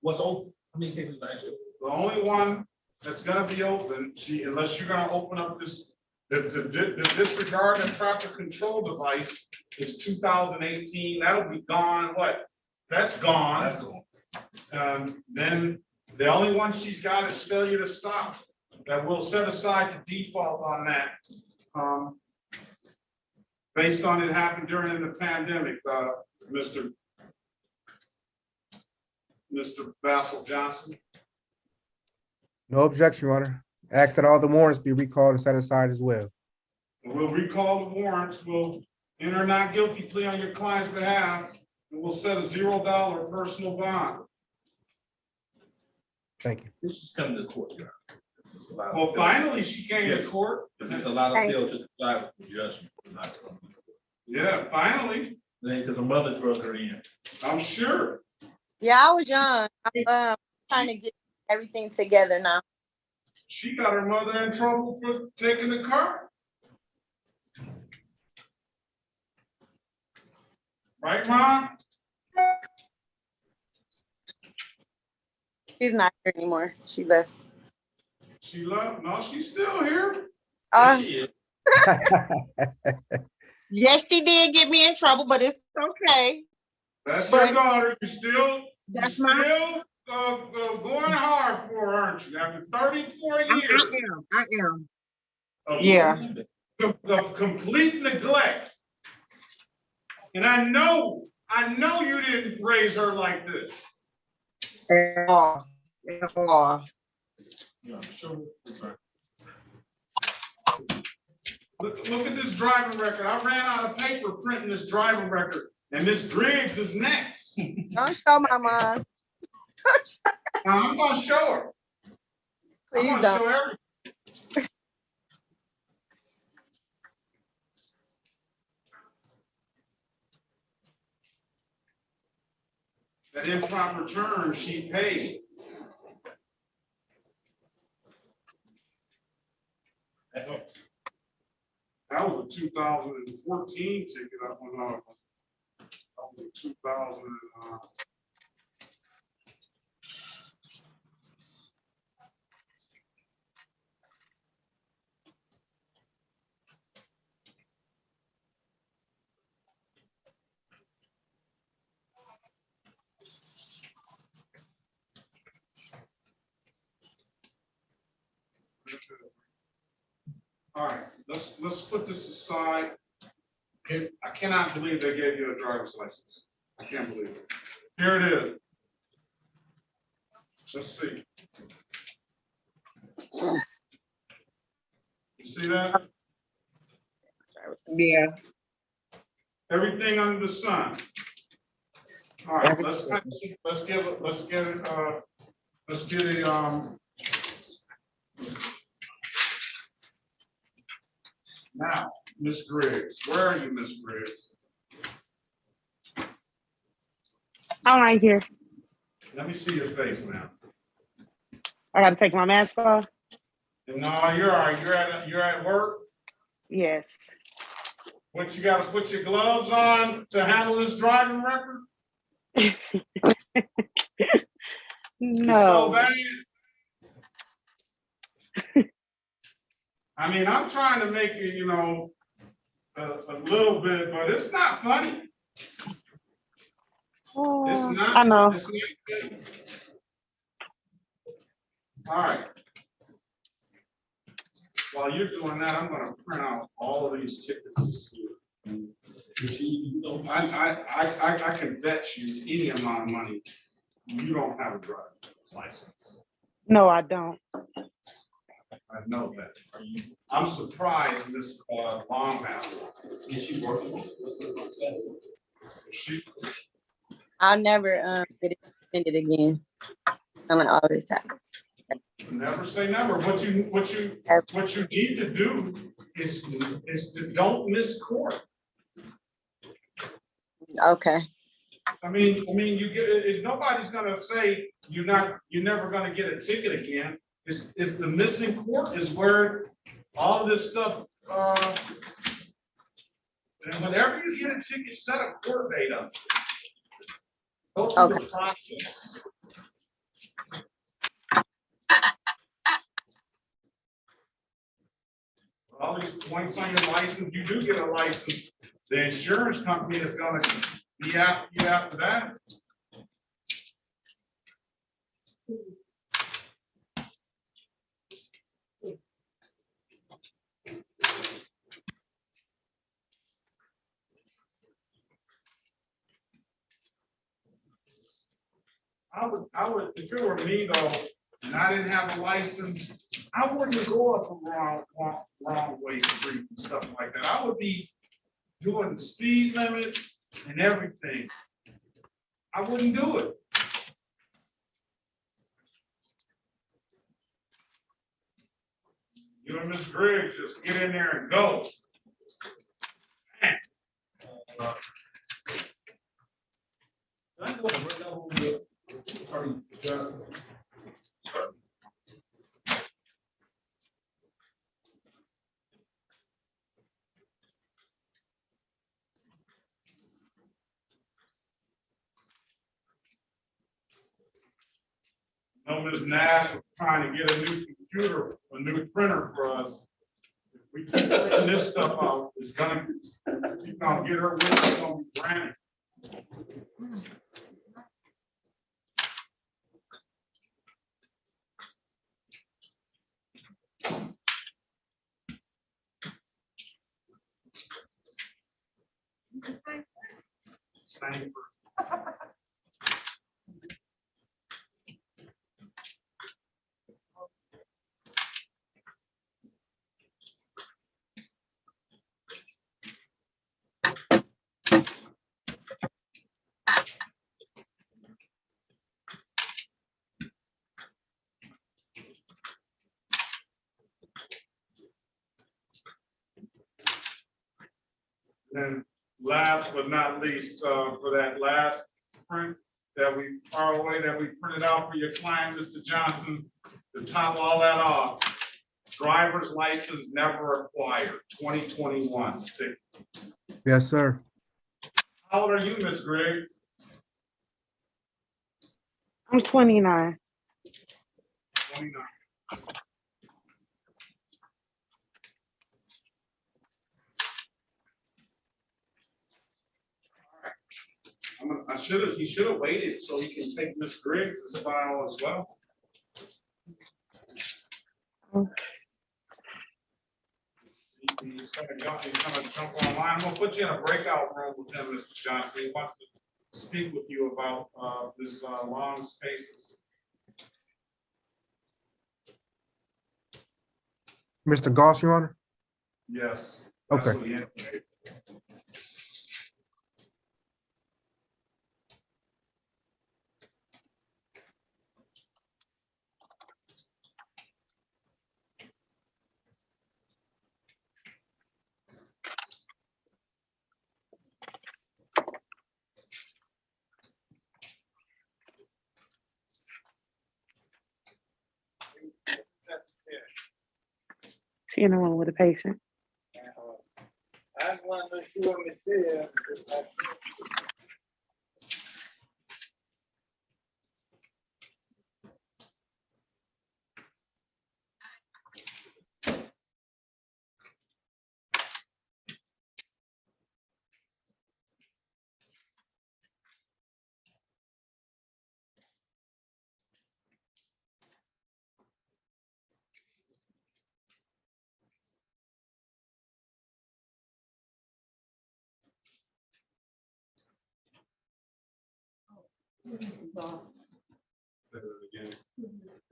What's open? How many cases actually? The only one that's gonna be open, unless you're gonna open up this, the disregard and traffic control device is 2018. That'll be gone. What? That's gone. That's gone. Then the only one she's got is failure to stop. That we'll set aside the default on that. Based on it happened during the pandemic, Mr. Basil Johnson. No objection, Your Honor. Ask that all the warrants be recalled and set aside as well. We'll recall the warrants. We'll enter not guilty plea on your client's behalf, and we'll set a $0 personal bond. Thank you. This is coming to court, Your Honor. Well, finally, she came to court. Because there's a lot of fail to comply with the judgment. Yeah, finally. Because the mother drug her in. I'm sure. Yeah, I was young. I'm trying to get everything together now. She got her mother in trouble for taking the car. Right, Mom? She's not here anymore. She left. She left? No, she's still here. Yes, she did get me in trouble, but it's okay. That's your daughter. You still, that's still going hard for her, aren't you? After 34 years. I am. Of, Yeah. Of complete neglect. And I know you didn't raise her like this. At all. At all. Yeah, sure. Look at this driving record. I ran out of paper printing this driving record, and Miss Driggs is next. Don't show my mom. I'm gonna show her. Please I'm gonna don't. show everything. That improper turn she paid. That was a 2014 ticket. I went on. That was a 2000. All right, let's put this aside. I cannot believe they gave you a driver's license. I can't believe it. Here it is. Let's see. You see that? Yeah. Everything under the sun. All right, let's get it. Now, Miss Griggs, where are you, Miss Griggs? I'm right here. Let me see your face now. I gotta take my mask off. No, you're all right. You're at work. Yes. What, you gotta put your gloves on to handle this driving record? No. So bad. I mean, I'm trying to make it, you know, a little bit, but it's not funny. It's not. I know. It's not funny. All right. While you're doing that, I'm going to print out all of these tickets. I can bet you any amount of money you don't have a driver's license. No, I don't. I know that. I'm surprised Miss Longhouse. Is she working? I'll never get it suspended again. I'm like, all this happens. Never say never. What you need to do is to don't miss court. Okay. I mean, you get, nobody's gonna say you're never gonna get a ticket again. It's the missing court is where all this stuff, and whenever you get a ticket, set a court date up. Go through the process. All these points on your license, you do get a license. The insurance company is gonna be after you after that. I would, if it were me though, and I didn't have a license, I wouldn't go up a wrong way street and stuff like that. I would be doing the speed limit and everything. I wouldn't do it. You and Ms. Griggs just get in there and go. No, Ms. Nash was trying to get a new computer, a new printer for us. If we keep printing this stuff out, it's gonna, she's gonna get her with it, it's gonna be brand. Same. And last but not least, for that last print that we printed out for your client, Mr. Johnson, to top all that off, driver's license never acquired, 2021. Yes, sir. How old are you, Miss Griggs? I'm 29. 29. He should have waited so he can take Miss Griggs' file as well. He's gonna jump online. I'm gonna put you in a breakout room with him, Mr. Johnson. He wants to speak with you about this long spaces. Mr. Goss, Your Honor? Yes. Okay. What he indicated. She in the room with a patient. I just want to make sure Michelle.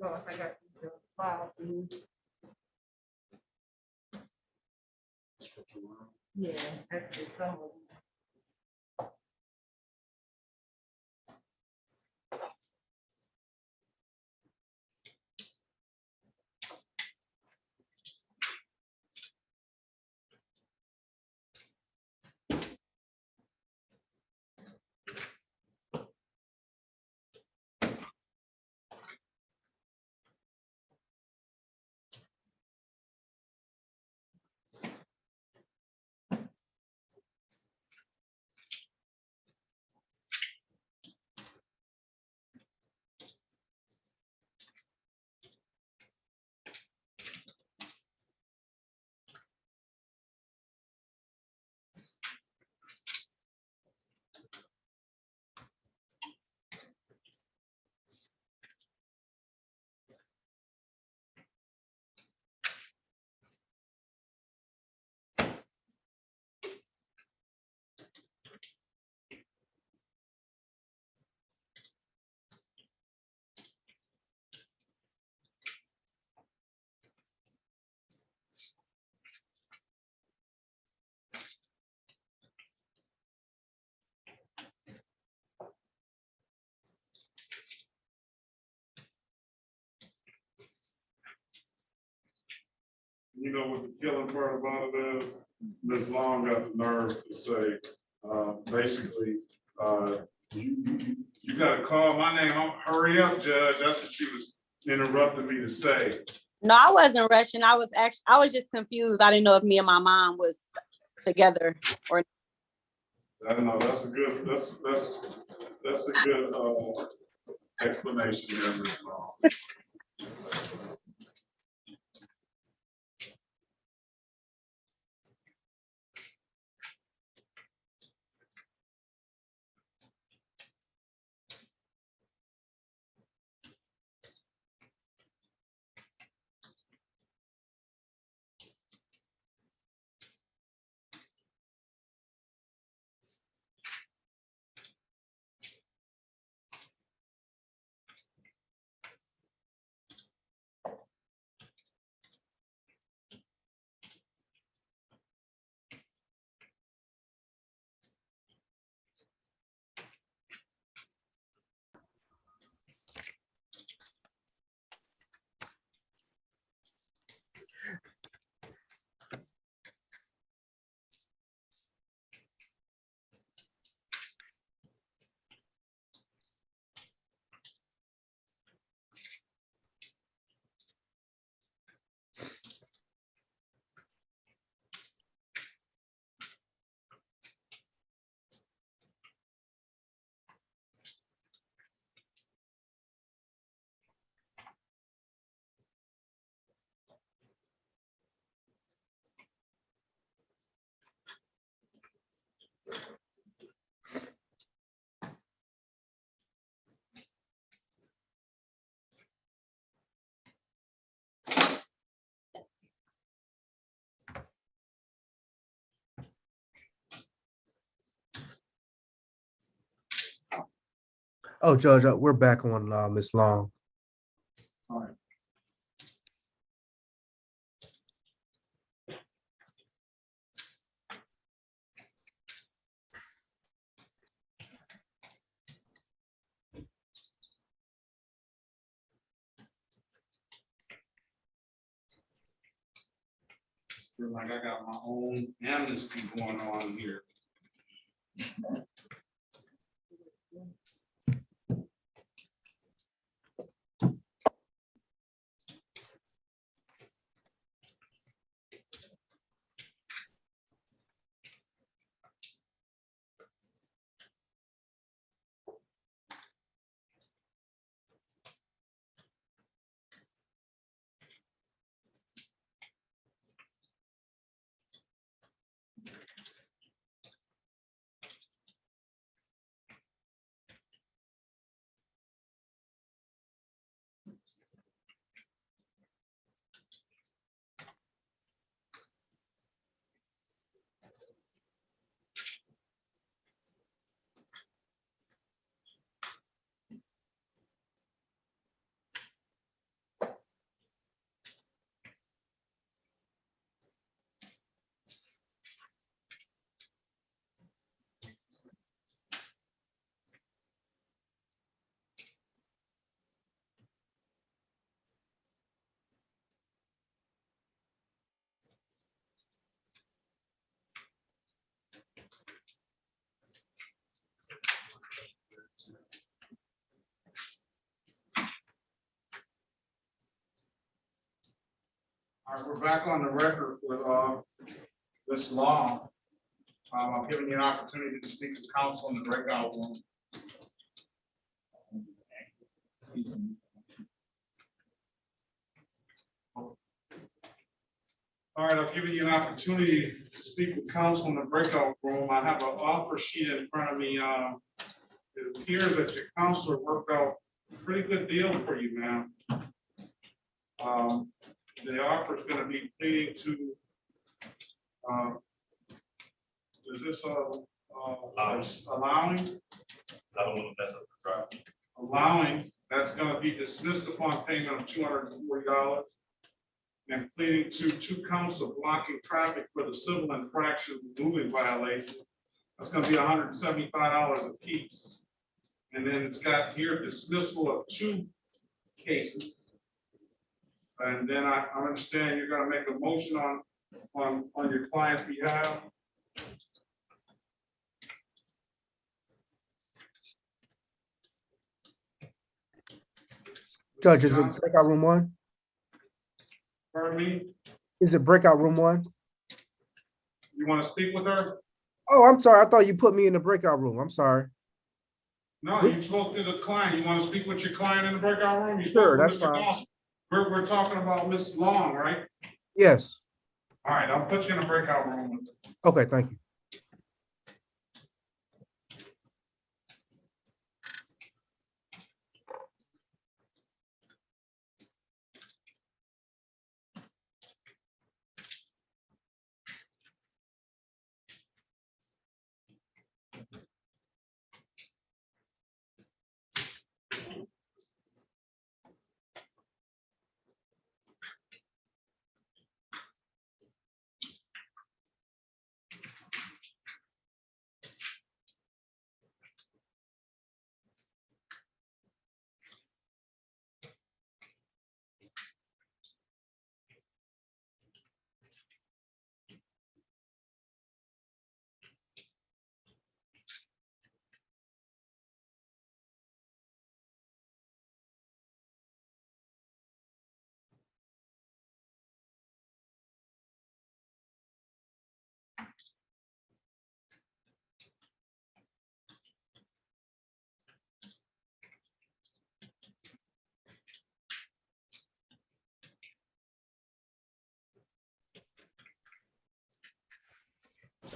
I got the file for you. Yeah, that's just some of them. you know what the killing part about it is? Ms. Long got the nerve to say, basically, you gotta call my name. Hurry up, Judge. That's what she was interrupting me to say. No, I wasn't rushing. I was just confused. I didn't know if me and my mom was together or. I don't know. That's a good explanation there, Ms. Long. Oh, Judge, we're back on Ms. Long. All right. Feel like I got my own amnesty going on here. All right, we're back on the record with this law. I'm giving you an opportunity to speak to counsel in the breakout room. All right, I've given you an opportunity to speak with counsel in the breakout room. I have an offer sheet in front of me. It appears that your counselor worked out a pretty good deal for you, ma'am. The offer is going to be pleading to, is this allowing? Allowing, that's going to be dismissed upon payment of $240. And pleading to 2 counts of blocking traffic for the civil infraction moving violation. That's going to be $175 a piece. And then it's got here dismissal of 2 cases. And then I understand you're gonna make a motion on your client's behalf. Judge, is it breakout room 1? Pardon me? Is it breakout room 1? You want to speak with her? Oh, I'm sorry. I thought you put me in the breakout room. I'm sorry. No, you spoke to the client. You want to speak with your client in the breakout room? You spoke Sure, with that's Mr. fine. Dawson. We're talking about Ms. Long, right? Yes. All right, I'll put you in the breakout room. Okay, thank you.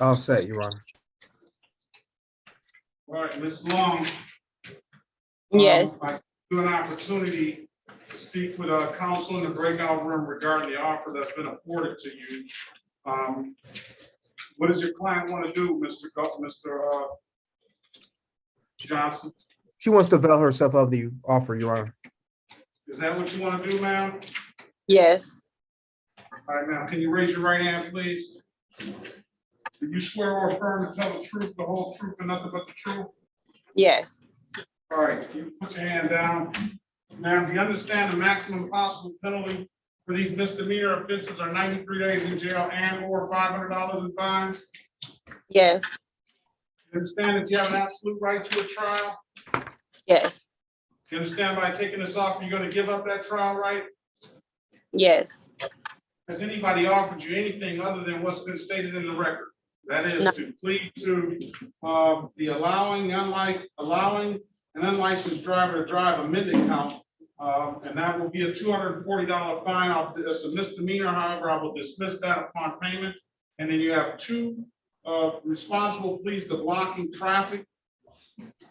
All set, Your Honor. All right, Ms. Long. Yes. I give you an opportunity to speak with counsel in the breakout room regarding the offer that's been afforded to you. What does your client want to do, Mr. Johnson? She wants to avail herself of the offer, Your Honor. Is that what you want to do, ma'am? Yes. All right, ma'am, can you raise your right hand, please? Do you swear or affirm to tell the truth, the whole truth, and nothing but the truth? Yes. All right, you put your hand down. Ma'am, do you understand the maximum possible penalty for these misdemeanor offenses are 93 days in jail and or $500 in fines? Yes. You understand that you have an absolute right to a trial? Yes. You understand by taking this off, you're going to give up that trial right? Yes. Has anybody offered you anything other than what's been stated in the record? That is to plead to the allowing an unlicensed driver to drive amended count. And that will be a $240 fine. It's a misdemeanor. However, I will dismiss that upon payment. And then you have 2 responsible pleas to blocking traffic.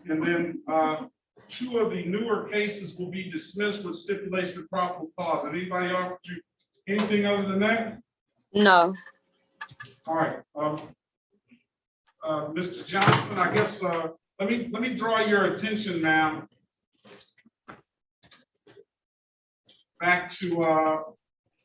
And then 2 of the newer cases will be dismissed with stipulation of probable cause. And anybody offered you anything other than that? No. All right. Mr. Johnson, I guess let me draw your attention, ma'am, back to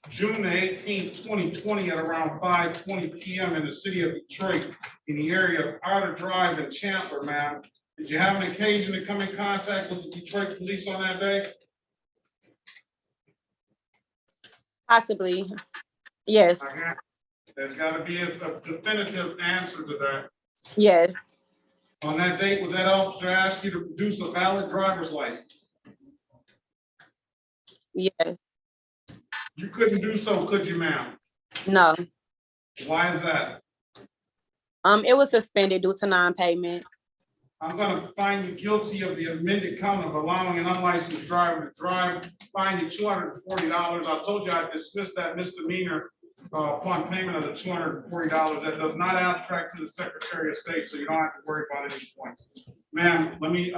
June the 18th, 2020 at around 5:20 p.m. in the city of Detroit in the area of Outer Drive and Chandler, ma'am. Did you have an occasion to come in contact with the Detroit police on that day? Possibly. Yes. There's got to be a definitive answer to that. Yes. On that date, would that officer ask you to produce a valid driver's license? Yes. You couldn't do so, could you, ma'am? No. Why is that? It was suspended due to non-payment. I'm gonna find you guilty of the amended count of allowing an unlicensed driver to drive, fine you $240. I told you I dismissed that misdemeanor upon payment of the $240. That does not abstract to the Secretary of State, so you don't have to worry about any points. Ma'am, let me,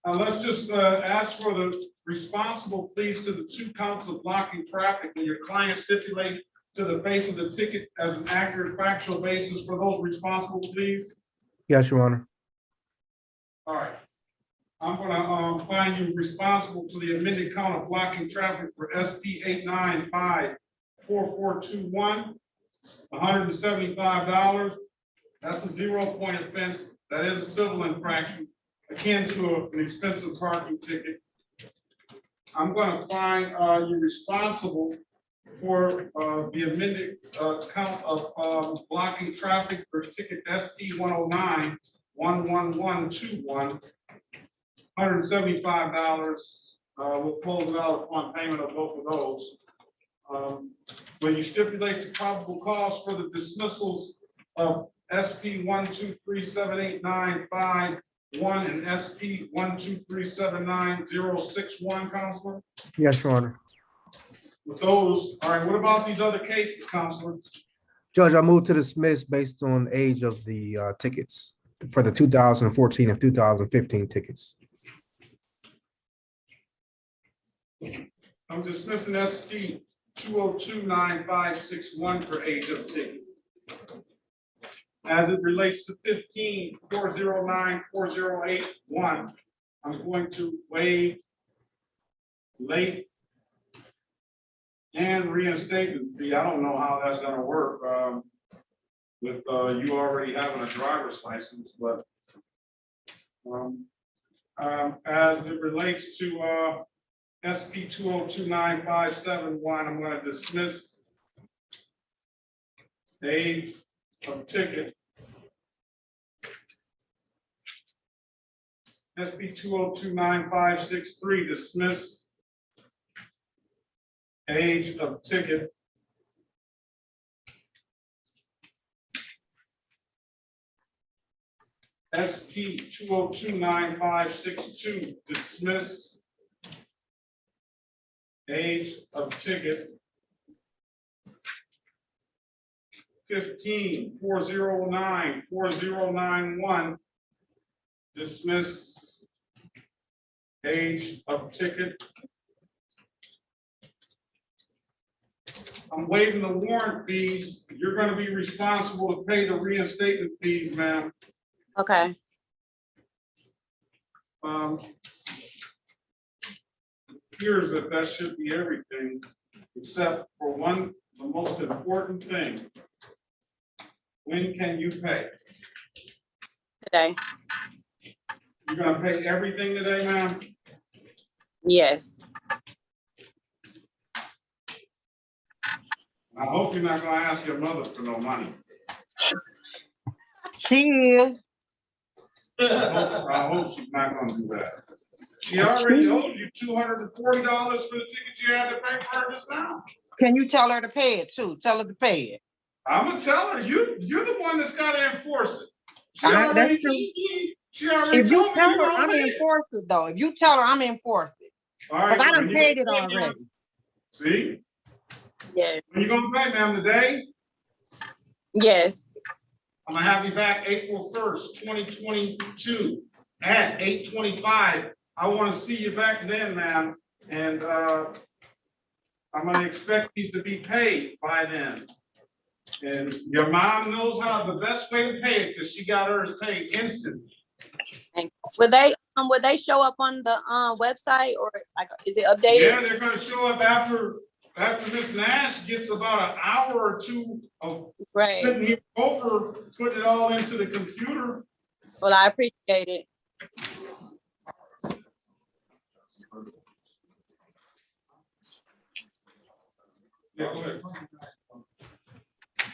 let's just ask for the responsible pleas to the 2 counts of blocking traffic and your client stipulate to the face of the ticket as an accurate factual basis for those responsible pleas. Yes, Your Honor. All right. I'm gonna find you responsible to the amended count of blocking traffic for SP 8954421, $175. That's a 0-point offense. That is a civil infraction akin to an expensive parking ticket. I'm gonna find you responsible for the amended count of blocking traffic for ticket ST 109-11121, $175. We'll close it out upon payment of both of those. When you stipulate the probable cause for the dismissals of SP 1237895 and SP 1237961, Counselor? Yes, Your Honor. With those, all right, what about these other cases, Counselor? Judge, I move to dismiss based on age of the tickets for the 2014 and 2015 tickets. I'm dismissing SP 2029561 for age of ticket. As it relates to 15-409-4081, I'm going to waive late and reinstatement fee. I don't know how that's gonna work with you already having a driver's license, but as it relates to SP 2029571, I'm gonna dismiss the age of ticket. SP 2029563, dismiss age of ticket. SP 2029562, dismiss age of ticket. 15-409-4091, dismiss age of ticket. I'm waiving the warrant fees. You're going to be responsible to pay the reinstatement fees, ma'am. Okay. Appears that should be everything, except for one, the most important thing. When can you pay? Today. You're gonna pay everything today, ma'am? Yes. I hope you're not gonna ask your mother for no money. She is. I hope she's not gonna do that. She already owes you $240 for the ticket you had to pay for her just now. Can you tell her to pay it too? Tell her to pay it. I'm gonna tell her, you're the one that's gotta enforce it. She That's already true. told If you me tell you her, gonna I'm pay it. enforce it though. If you tell her, I'm enforce it. All right, Because I done when you paid it gonna pay, already. See? Yes. When you gonna pay, ma'am, today? Yes. I'm gonna have you back April 1st, 2022 at 8:25. I wanna see you back then, ma'am, and I'm gonna expect these to be paid by then. And your mom knows how the best way to pay it, because she got hers paid instantly. Would they show up on the website, or like is it updated? Yeah, they're gonna show up after Miss Nash gets about an hour or two of sitting here over, putting it all into the computer. Well, I appreciate it. Yeah, go ahead.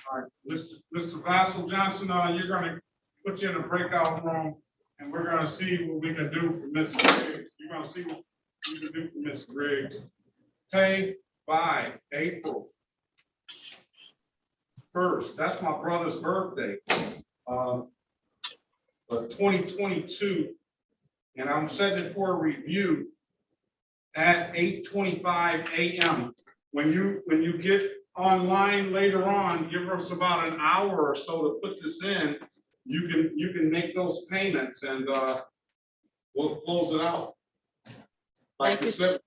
All right, Mr. Vassal Johnson, you're gonna put you in a breakout room, and we're gonna see what we can do for Miss Riggs. You're gonna see what we can do for Miss Riggs. Pay by April 1st. That's my brother's birthday. Of 2022, and I'm setting it for a review at 8:25 a.m. When you get online later on, give us about an hour or so to put this in. You can make those payments, and we'll close it out. Like you said.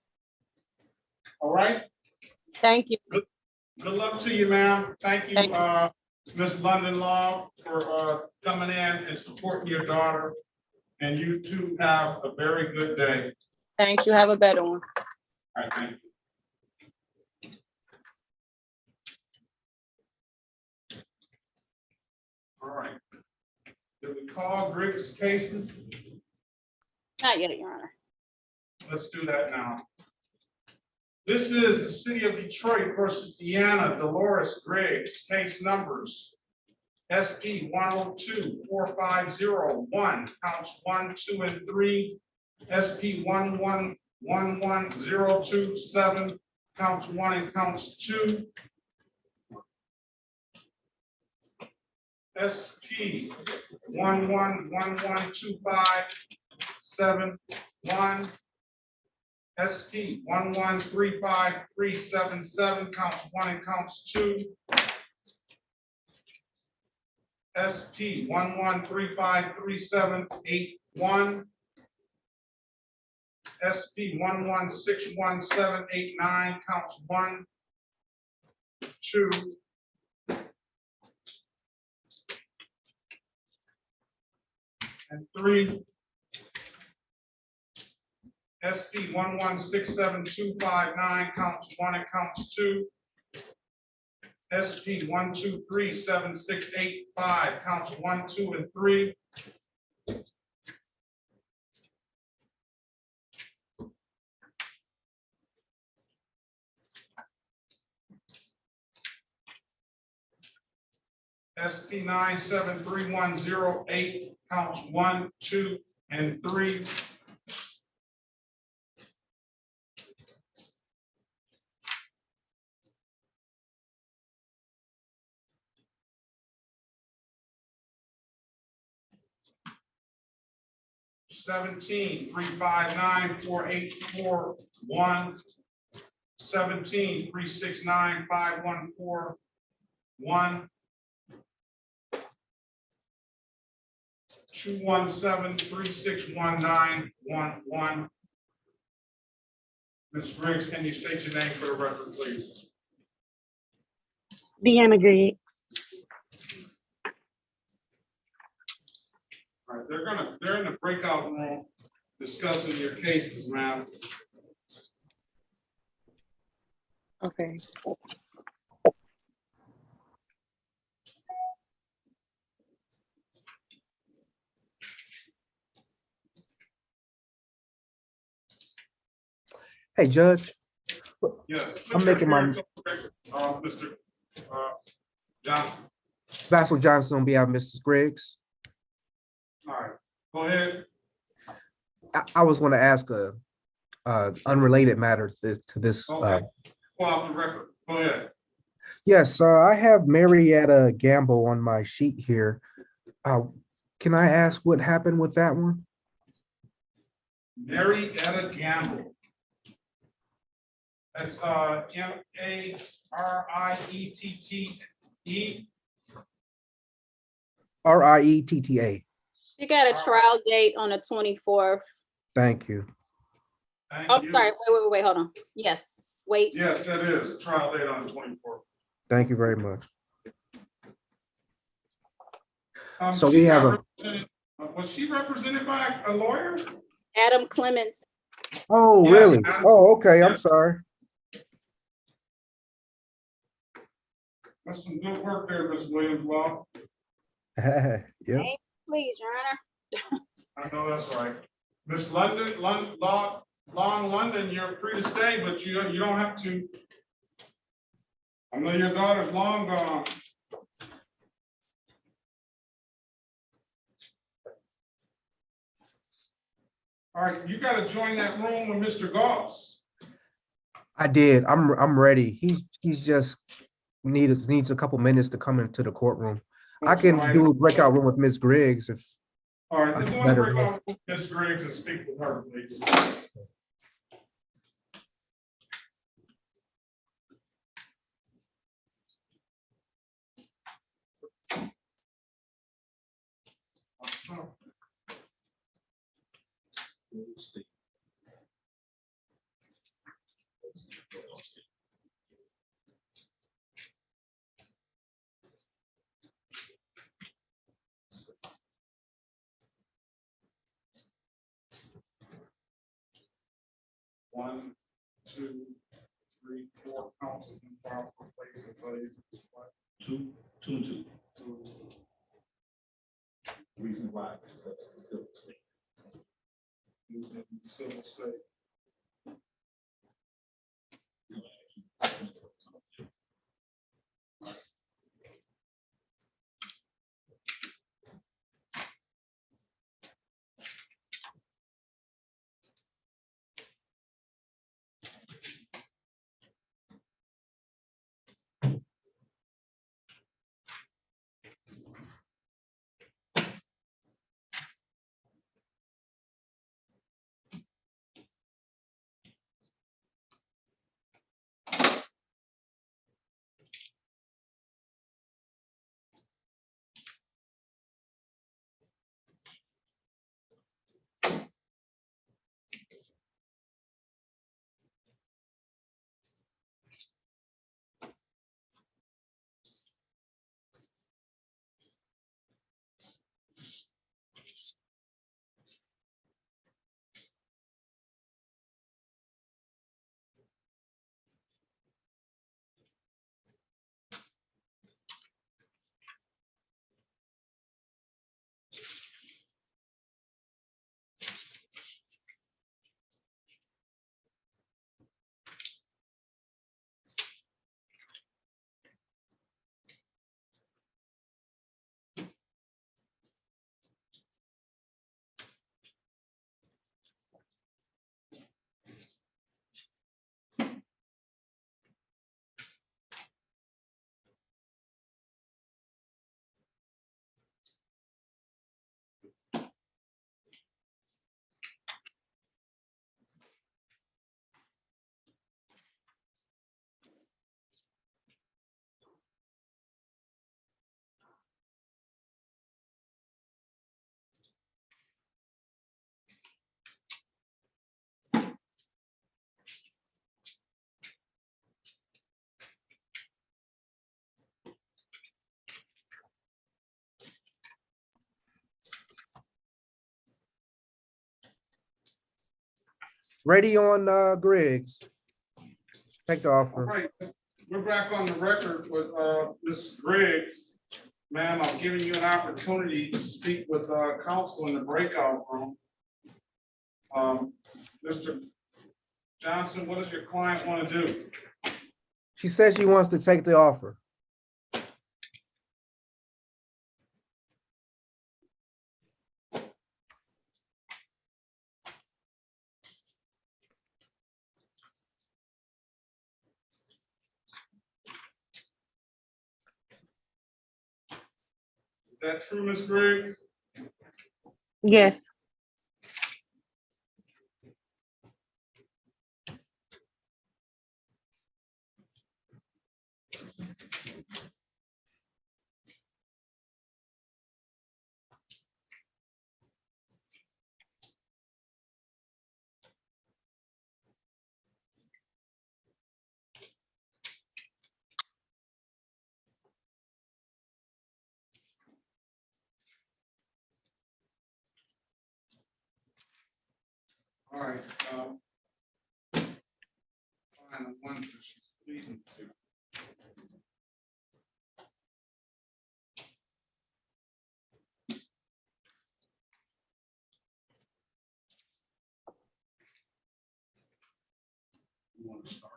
All right. Thank you. Good luck to you, ma'am. Thank you, Ms. London Law, for coming in and supporting your daughter. And you two have a very good day. Thank you. Have a better one. All right, thank you. All right. Did we call Griggs cases? Not yet, Your Honor. Let's do that now. This is the city of Detroit versus Deanna Dolores Griggs, case numbers SP 102-4501, counts 1, 2, and 3. SP 1111027, counts 1 and counts 2. SP 1111257, SP 1135377, counts 1 and counts 2. SP 1135378, SP 1161789, counts 1, 2, and 3. SP 1167259, counts 1 and counts 2. SP 1237685, counts 1, 2, and 3. SP 973108, counts 1, 2, and 3. Seventeen 3594841, 17 3695141, 217 361911. Ms. Briggs, can you state your name for the record, please? Deanna Griggs. All right, they're in the breakout room discussing your cases, ma'am. Okay. Hey, Judge, Yes. I'm making my, Mr. Johnson. Vasco Johnson on behalf of Mrs. Griggs. All right, go ahead. I was going to ask a unrelated matter to this. Okay. Pull out the record. Go ahead. Yes, I have Marietta Gamble on my sheet here. Can I ask what happened with that one? Marietta Gamble. That's Mariette. RIETTA. She got a trial date on the 24th. Thank you. Oh, sorry, wait, hold on. Yes, wait. Yes, that is trial date on the 24th. Thank you very much. So She we have got represented- was she represented by a lawyer? Adam Clements. Oh, Yes, really? Adam. Oh, okay. I'm Yes. sorry. That's some good work there, Ms. Williams Law. Yeah. Please, Your Honor. I know that's right. Miss London, Long London, you're free to stay, but you don't have to. I know your daughter's long gone. All right, you got to join that room with Mr. Goss. I did. I'm ready. He's just needs a couple minutes to come into the courtroom. I can do a breakout room with Ms. Griggs if. All right, then I go let and her break know. out with Ms. Griggs and speak with her, please. One, 2, 3, 4 counts of improper place of place. Two and two. Reason why, that's the civil state. Using civil state. Ready on Griggs. Take the All offer. right, we're back on the record with Ms. Griggs. Ma'am, I'm giving you an opportunity to speak with counsel in the breakout room. Mr. Johnson, what does your client want to do? She says she wants to take the offer. Is that true, Ms. Griggs? Yes. All right. Find the one that she's pleading to. You want to start?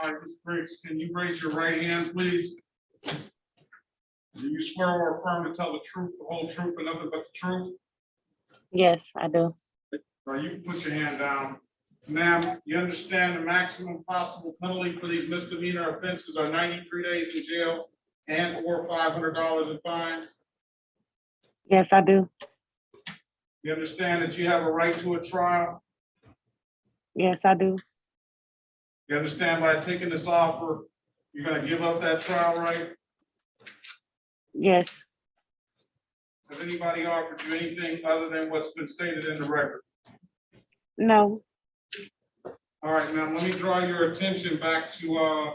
All right, Ms. Briggs, can you raise your right hand, please? Do you swear or affirm to tell the truth, the whole truth, and nothing but the truth? Yes, I do. All right, you can put your hand down. Ma'am, you understand the maximum possible penalty for these misdemeanor offenses are 93 days in jail and or $500 in fines? Yes, I do. You understand that you have a right to a trial? Yes, I do. You understand by taking this offer, you're gonna give up that trial right? Yes, Has anybody offered you anything other than what's been stated in the record? no, All right, ma'am, let me draw your attention back to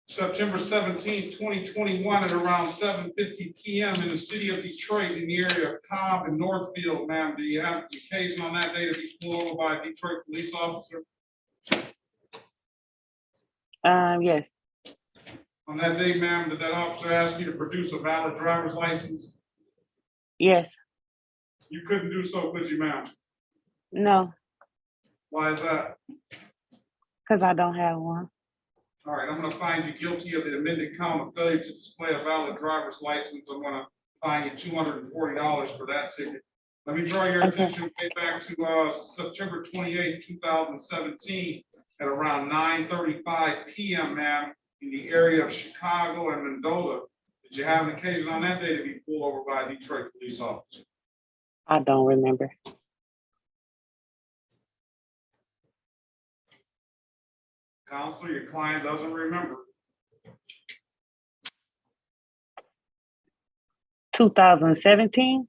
September 17th, 2021 at around 7:50 PM in the city of Detroit in the area of Cobb and Northfield, ma'am. Do you have the occasion on that day to be pulled over by a Detroit police officer? yes, On that day, ma'am, did that officer ask you to produce a valid driver's license? yes, You couldn't do so, could you, ma'am? no, Why is that? because I don't have one. All right, I'm gonna find you guilty of the amended count of failure to display a valid driver's license. I'm gonna fine you $240 for that ticket. Let me draw your Okay. attention way back to September 28th, 2017 at around 9:35 PM, ma'am, in the area of Chicago and Mendota. Did you have an occasion on that day to be pulled over by a Detroit police officer? I don't remember. Counselor, your client doesn't remember. 2017?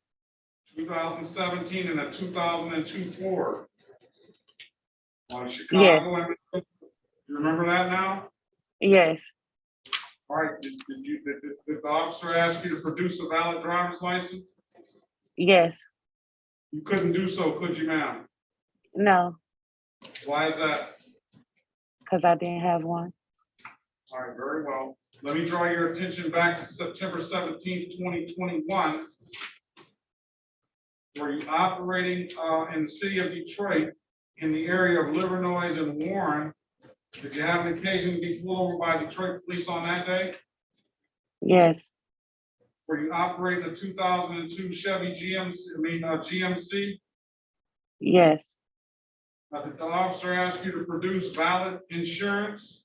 2017 and a 2002 Ford. On Chicago. And you remember that now? Yes, All right, did the officer ask you to produce a valid driver's license? yes, You couldn't do so, could you, ma'am? no, Why is that? because I didn't have one. All right, very well. Let me draw your attention back to September 17th, 2021. Were you operating in the city of Detroit in the area of Livernois and Warren? Did you have an occasion to be pulled over by Detroit police on that day? Yes, Were you operating a 2002 Chevy GMC? yes, Did the officer ask you to produce valid insurance?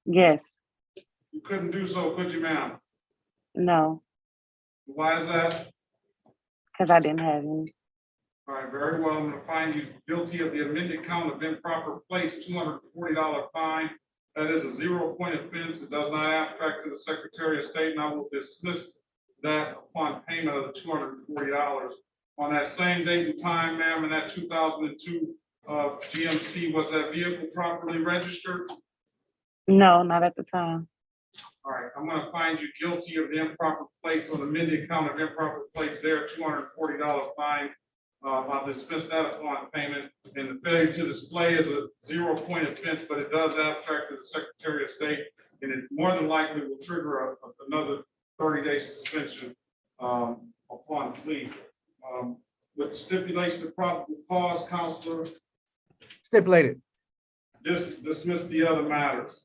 yes, You couldn't do so, could you, ma'am? no, Why is that? because I didn't have any. All right, very well. I'm gonna find you guilty of the amended count of improper plates, $240 fine. That is a 0-point offense. It does not abstract to the Secretary of State, and I will dismiss that upon payment of the $240. On that same date and time, ma'am, in that 2002 GMC, was that vehicle properly registered? No, not at the time. All right, I'm gonna find you guilty of the improper plates on the amended count of improper plates there, $240 fine. I'll dismiss that upon payment, and the failure to display is a 0-point offense, but it does abstract to the Secretary of State, and it more than likely will trigger another 30-day suspension upon plea. With stipulation of probable cause, Counselor, Stipulated. just dismiss the other matters.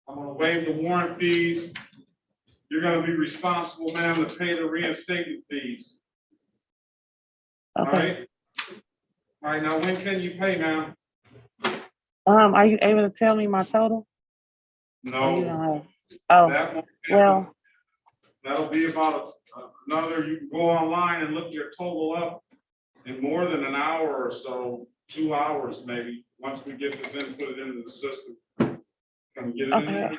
I'm gonna waive the warrant fees. You're gonna be responsible, ma'am, to pay the reinstatement fees. All Okay. right? All right, now when can you pay, ma'am? Are you able to tell me my total? Or you No. don't have? Oh, That won't happen. well, That'll be about another, you can go online and look your total up in more than an hour or so, 2 hours maybe, once we get this in, put it into the system. Can we get it in okay. there?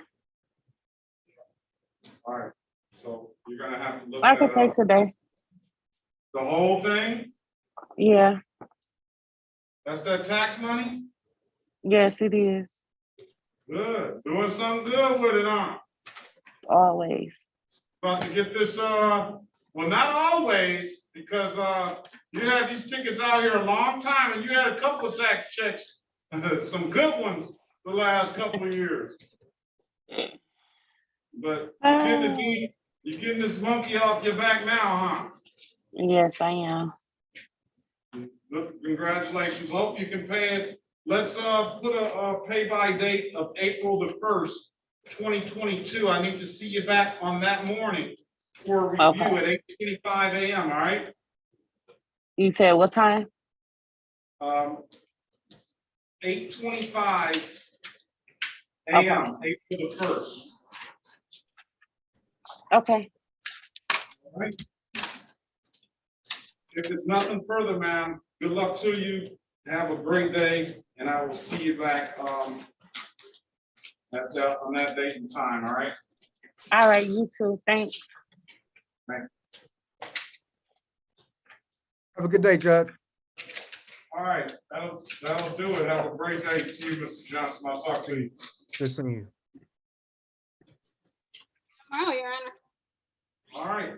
All right, so you're gonna have to look I that can pay up. today. The whole thing? Yeah, That's that tax money? yes, it is. Good, doing something good with it, huh? Always. About to get this, well, not always, because you had these tickets out here a long time and you had a couple of tax checks, some good ones the last couple of years. But you're getting this monkey off your back now, huh? Yes, I am. Look, congratulations. Hope you can pay it. Let's put a pay by date of April the 1st, 2022. I need to see you back on that morning for a review Okay. at 8:25 a.m. All right. You said what time? 8:25 a.m. April the 1st. Okay. All right. If it's nothing further, ma'am, good luck to you. Have a great day, and I will see you back on that date and time. All right. All right, you too. Thanks. Right. Have a good day, Judge. All right, that'll do it. Have a great day. See you, Mr. Johnson. I'll talk to you. Good seeing you. Oh, Your Honor. All right.